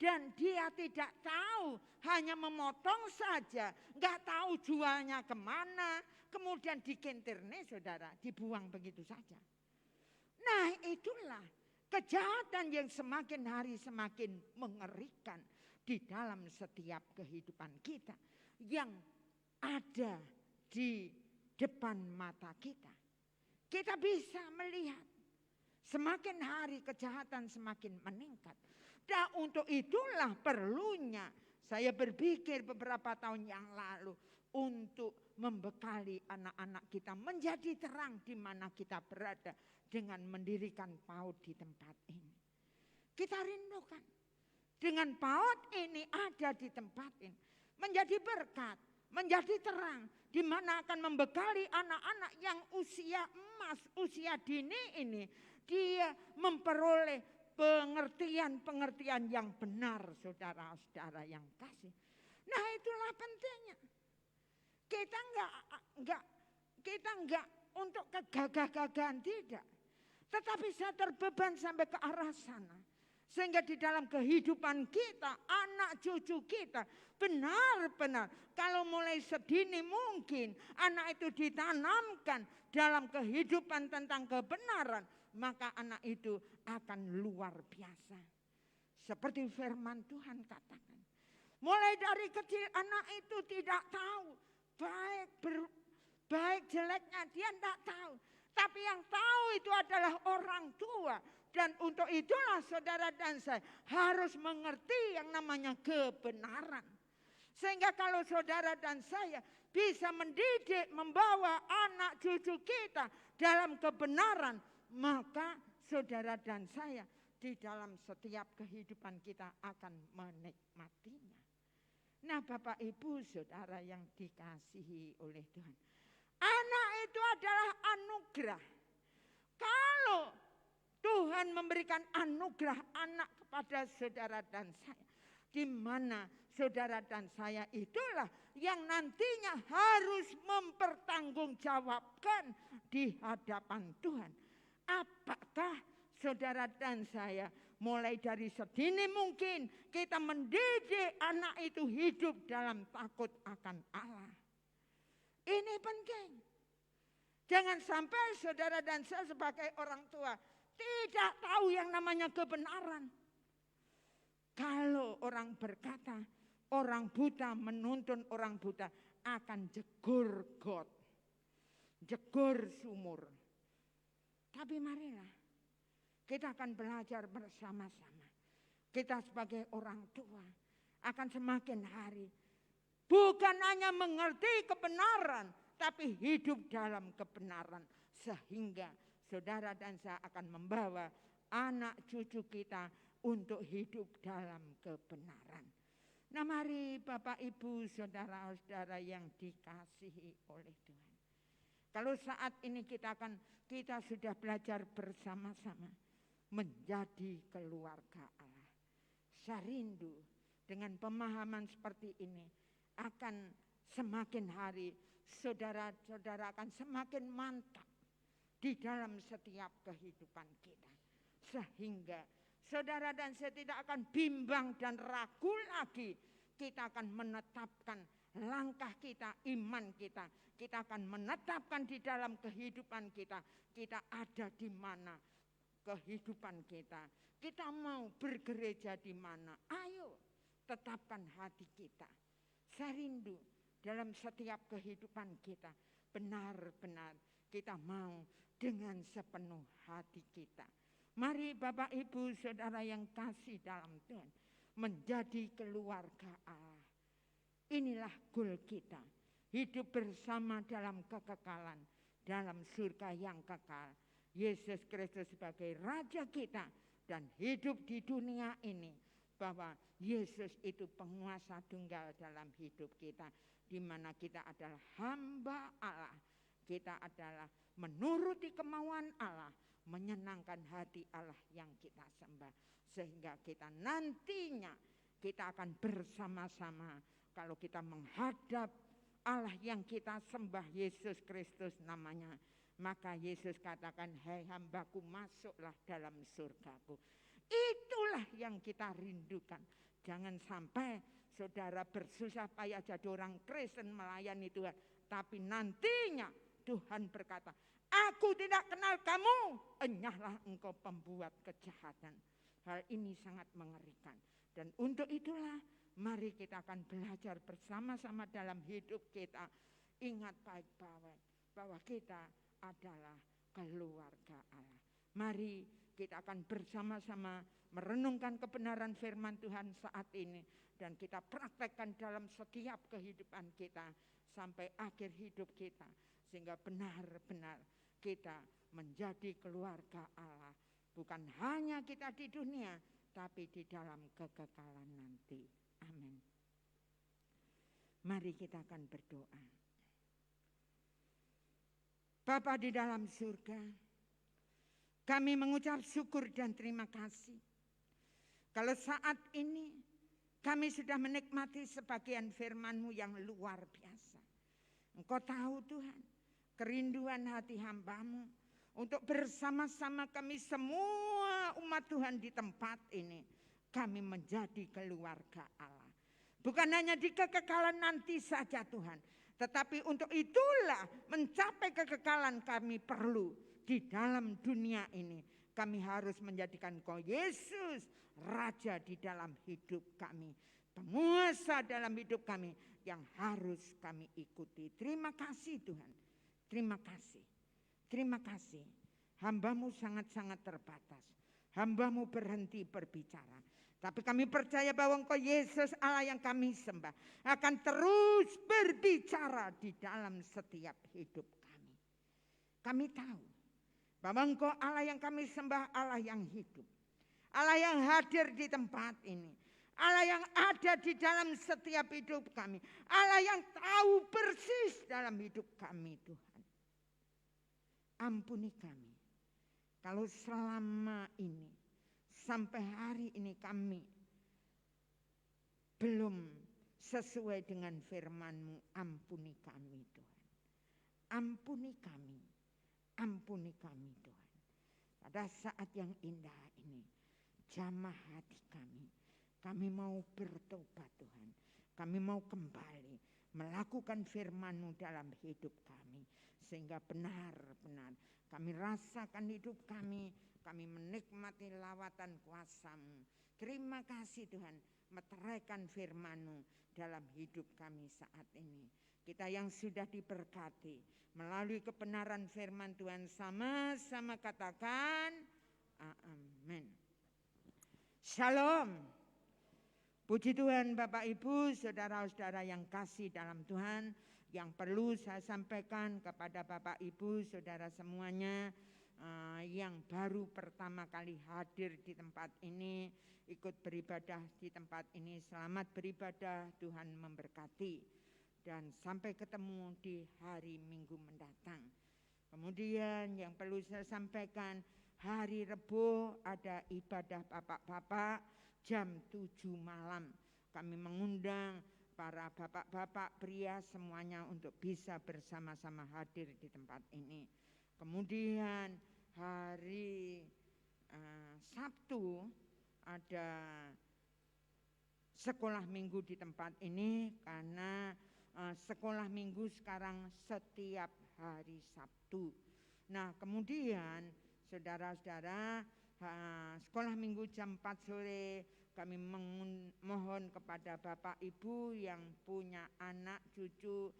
Dan dia tidak tahu, hanya memotong saja, nggak tahu jualnya kemana, kemudian dikentirne saudara, dibuang begitu saja. Nah itulah kejahatan yang semakin hari semakin mengerikan di dalam setiap kehidupan kita, yang ada di depan mata kita. Kita bisa melihat semakin hari kejahatan semakin meningkat. Dan untuk itulah perlunya saya berpikir beberapa tahun yang lalu untuk membekali anak-anak kita menjadi terang di mana kita berada dengan mendirikan PAUD di tempat ini. Kita rindukan dengan PAUD ini ada di tempat ini menjadi berkat, menjadi terang di mana akan membekali anak-anak yang usia emas, usia dini ini, dia memperoleh pengertian-pengertian yang benar, saudara-saudara yang kasih. Nah itulah pentingnya. Kita enggak untuk kegagah-gagahan, tidak. Tetapi saya terbeban sampai ke arah sana. Sehingga di dalam kehidupan kita, anak cucu kita benar-benar kalau mulai sedini mungkin anak itu ditanamkan dalam kehidupan tentang kebenaran, maka anak itu akan luar biasa. Seperti firman Tuhan katakan, mulai dari kecil anak itu tidak tahu baik jeleknya, dia tidak tahu. Tapi yang tahu itu adalah orang tua. Dan untuk itulah saudara dan saya harus mengerti yang namanya kebenaran. Sehingga kalau saudara dan saya bisa mendidik, membawa anak cucu kita dalam kebenaran, maka saudara dan saya di dalam setiap kehidupan kita akan menikmatinya. Nah Bapak Ibu saudara yang dikasihi oleh Tuhan, anak itu adalah anugerah. Kalau Tuhan memberikan anugerah anak kepada saudara dan saya, di mana saudara dan saya itulah yang nantinya harus mempertanggungjawabkan di hadapan Tuhan. Apakah saudara dan saya mulai dari sedini mungkin kita mendidik anak itu hidup dalam takut akan Allah? Ini penting. Jangan sampai saudara dan saya sebagai orang tua tidak tahu yang namanya kebenaran. Kalau orang berkata, orang buta menuntun orang buta akan jegur got, jegur sumur. Tapi marilah kita akan belajar bersama-sama. Kita sebagai orang tua akan semakin hari bukan hanya mengerti kebenaran, tapi hidup dalam kebenaran. Sehingga saudara dan saya akan membawa anak cucu kita untuk hidup dalam kebenaran. Nah mari Bapak Ibu saudara-saudara yang dikasihi oleh Tuhan. Kalau saat ini kita sudah belajar bersama-sama menjadi keluarga Allah. Saya rindu dengan pemahaman seperti ini akan semakin hari saudara-saudara akan semakin mantap di dalam setiap kehidupan kita. Sehingga saudara dan saya tidak akan bimbang dan ragu lagi. Kita akan menetapkan langkah kita, iman kita. Kita akan menetapkan di dalam kehidupan kita. Kita ada di mana kehidupan kita. Kita mau bergereja di mana. Ayo tetapkan hati kita. Saya rindu dalam setiap kehidupan kita. Benar-benar kita mau dengan sepenuh hati kita. Mari Bapak Ibu Saudara yang kasih dalam Tuhan. Menjadi keluarga Allah. Inilah goal kita. Hidup bersama dalam kekekalan. Dalam surga yang kekal. Yesus Kristus sebagai Raja kita. Dan hidup di dunia ini. Bahwa Yesus itu penguasa tunggal dalam hidup kita. Di mana kita adalah hamba Allah. Kita adalah menuruti kemauan Allah. Menyenangkan hati Allah yang kita sembah. Sehingga kita nantinya kita akan bersama-sama. Kalau kita menghadap Allah yang kita sembah Yesus Kristus namanya. Maka Yesus katakan, hai hambaku masuklah dalam surgaku. Itulah yang kita rindukan. Jangan sampai saudara bersusah payah jadi orang Kristen melayani Tuhan. Tapi nantinya Tuhan berkata, aku tidak kenal kamu. Enyahlah engkau pembuat kejahatan. Hal ini sangat mengerikan. Dan untuk itulah mari kita akan belajar bersama-sama dalam hidup kita. Ingat baik-baik bahwa kita adalah keluarga Allah. Mari kita akan bersama-sama merenungkan kebenaran firman Tuhan saat ini. Dan kita praktekkan dalam setiap kehidupan kita sampai akhir hidup kita. Sehingga benar-benar kita menjadi keluarga Allah. Bukan hanya kita di dunia, tapi di dalam kekekalan nanti. Amin. Mari kita akan berdoa. Bapa di dalam surga, kami mengucap syukur dan terima kasih. Kalau saat ini kami sudah menikmati sebagian firman-Mu yang luar biasa. Engkau tahu Tuhan, kerinduan hati hamba-Mu. Untuk bersama-sama kami semua umat Tuhan di tempat ini. Kami menjadi keluarga Allah. Bukan hanya di kekekalan nanti saja Tuhan. Tetapi untuk itulah mencapai kekekalan kami perlu. Di dalam dunia ini. Kami harus menjadikan Kau Yesus Raja di dalam hidup kami. Penguasa dalam hidup kami. Yang harus kami ikuti. Terima kasih Tuhan. Terima kasih. Terima kasih, hamba-Mu sangat-sangat terbatas. Hamba-Mu berhenti berbicara. Tapi kami percaya bahwa Engkau Yesus Allah yang kami sembah akan terus berbicara di dalam setiap hidup kami. Kami tahu bahwa Engkau Allah yang kami sembah Allah yang hidup. Allah yang hadir di tempat ini. Allah yang ada di dalam setiap hidup kami. Allah yang tahu persis dalam hidup kami Tuhan. Ampuni kami, kalau selama ini, sampai hari ini kami belum sesuai dengan firman-Mu, ampuni kami Tuhan. Ampuni kami Tuhan. Pada saat yang indah ini, jamah hati kami mau bertobat Tuhan. Kami mau kembali melakukan firman-Mu dalam hidup kami. Sehingga benar-benar kami rasakan hidup kami menikmati lawatan kuasa-Mu. Terima kasih Tuhan, meteraikan firman-Mu dalam hidup kami saat ini. Kita yang sudah diberkati melalui kebenaran firman Tuhan sama-sama katakan Amin. Shalom. Puji Tuhan Bapak Ibu, saudara-saudara yang kasih dalam Tuhan, yang perlu saya sampaikan kepada Bapak Ibu, saudara semuanya yang baru pertama kali hadir di tempat ini, ikut beribadah di tempat ini. Selamat beribadah, Tuhan memberkati. Dan sampai ketemu di hari Minggu mendatang. Kemudian yang perlu saya sampaikan, hari Rebo ada ibadah bapak-bapak jam 7 malam. Kami mengundang para bapak-bapak pria semuanya untuk bisa bersama-sama hadir di tempat ini. Kemudian hari Sabtu ada sekolah minggu di tempat ini karena sekolah minggu sekarang setiap hari Sabtu. Nah kemudian saudara-saudara, sekolah minggu jam 4 sore kami mohon kepada Bapak Ibu yang punya anak cucu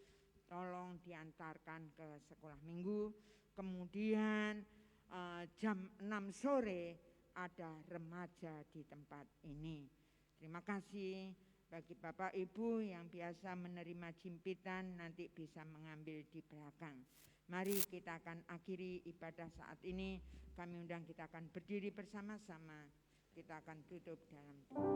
tolong diantarkan ke sekolah minggu. Kemudian jam 6 sore ada remaja di tempat ini. Terima kasih bagi Bapak Ibu yang biasa menerima jimpitan, nanti bisa mengambil di belakang. Mari kita akan akhiri ibadah saat ini. Kami undang, kita akan berdiri bersama-sama. Kita akan tutup dalam doa.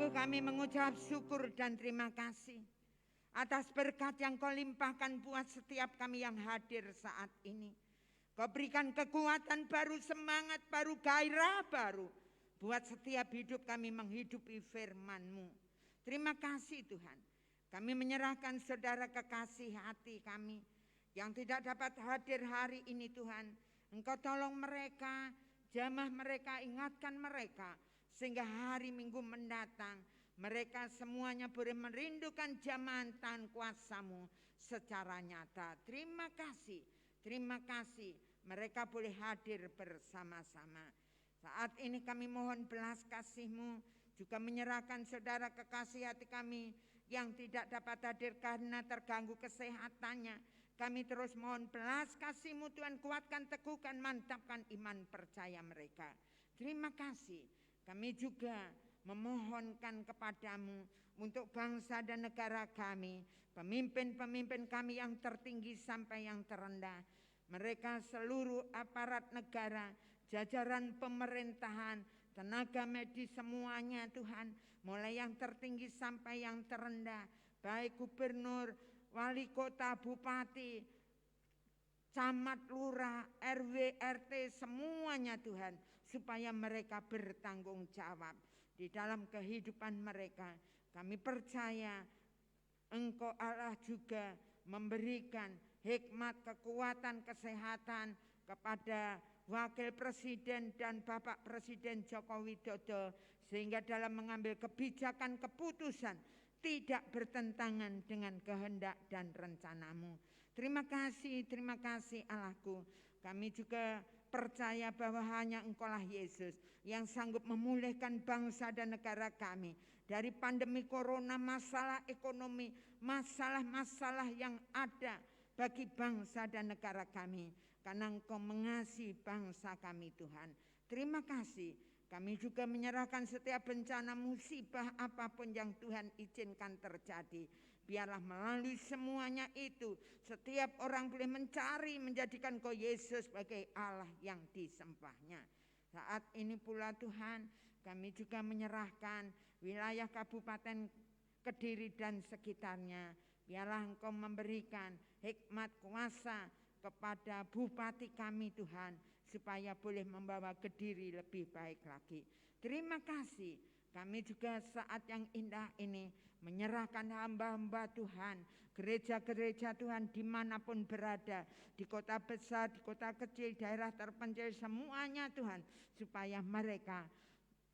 Kami mengucap syukur dan terima kasih atas berkat yang Kau limpahkan buat setiap kami yang hadir saat ini. Kau berikan kekuatan baru, semangat baru, gairah baru buat setiap hidup kami menghidupi firman-Mu. Terima kasih Tuhan. Kami menyerahkan saudara kekasih hati kami yang tidak dapat hadir hari ini Tuhan. Engkau tolong mereka, jamah mereka, ingatkan mereka sehingga hari Minggu mendatang mereka semuanya boleh merindukan jamahan Tuhan kuasa-Mu secara nyata. Terima kasih mereka boleh hadir bersama-sama. Saat ini kami mohon belas kasih-Mu, juga menyerahkan saudara kekasih hati kami yang tidak dapat hadir karena terganggu kesehatannya. Kami terus mohon belas kasih-Mu Tuhan, kuatkan, teguhkan, mantapkan iman percaya mereka. Terima kasih. Kami juga memohonkan kepadamu untuk bangsa dan negara kami, pemimpin-pemimpin kami yang tertinggi sampai yang terendah, mereka seluruh aparat negara, jajaran pemerintahan, tenaga medis semuanya Tuhan, mulai yang tertinggi sampai yang terendah, baik gubernur, wali kota, bupati, camat, lurah, RW, RT, semuanya Tuhan, supaya mereka bertanggung jawab di dalam kehidupan mereka. Kami percaya Engkau Allah juga memberikan hikmat, kekuatan, kesehatan kepada Wakil Presiden dan Bapak Presiden Joko Widodo, sehingga dalam mengambil kebijakan keputusan tidak bertentangan dengan kehendak dan rencana-Mu. Terima kasih Allahku. Kami juga percaya bahwa hanya Engkaulah Yesus yang sanggup memulihkan bangsa dan negara kami dari pandemi corona, masalah ekonomi, masalah-masalah yang ada bagi bangsa dan negara kami. Karena Engkau mengasihi bangsa kami Tuhan. Terima kasih. Kami juga menyerahkan setiap bencana musibah apapun yang Tuhan izinkan terjadi. Biarlah melalui semuanya itu setiap orang boleh mencari, menjadikan Kau Yesus sebagai Allah yang disembahnya. Saat ini pula Tuhan, kami juga menyerahkan wilayah Kabupaten Kediri dan sekitarnya. Biarlah Engkau memberikan hikmat kuasa kepada bupati kami Tuhan, supaya boleh membawa Kediri lebih baik lagi. Terima kasih, kami juga saat yang indah ini menyerahkan hamba-hamba Tuhan, gereja-gereja Tuhan dimanapun berada, di kota besar, di kota kecil, daerah terpencil, semuanya Tuhan, supaya mereka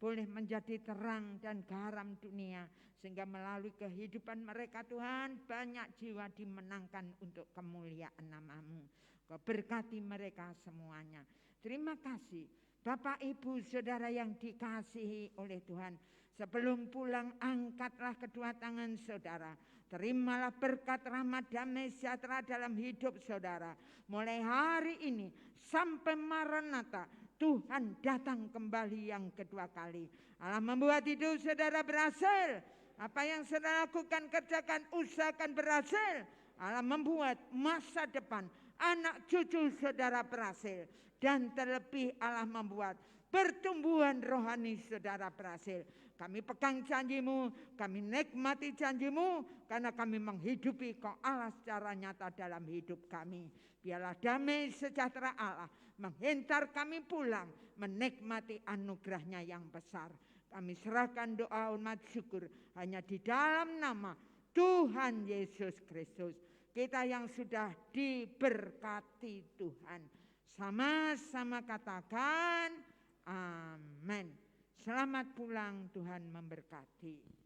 boleh menjadi terang dan garam dunia, sehingga melalui kehidupan mereka Tuhan, banyak jiwa dimenangkan untuk kemuliaan nama-Mu. Kau berkati mereka semuanya. Terima kasih Bapak Ibu Saudara yang dikasihi oleh Tuhan. Sebelum pulang, angkatlah kedua tangan saudara. Terimalah berkat rahmat damai sejahtera dalam hidup saudara. Mulai hari ini sampai Maranatha, Tuhan datang kembali yang kedua kali. Allah membuat hidup saudara berhasil. Apa yang saudara lakukan, kerjakan, usahakan berhasil. Allah membuat masa depan anak cucu saudara berhasil. Dan terlebih Allah membuat pertumbuhan rohani saudara berhasil. Kami pegang janji-Mu, kami nikmati janji-Mu, karena kami menghidupi Kau Allah secara nyata dalam hidup kami. Biarlah damai sejahtera Allah menghantar kami pulang, menikmati anugerah-Nya yang besar. Kami serahkan doa hormat syukur hanya di dalam nama Tuhan Yesus Kristus. Kita yang sudah diberkati Tuhan, sama-sama katakan amin. Selamat pulang, Tuhan memberkati.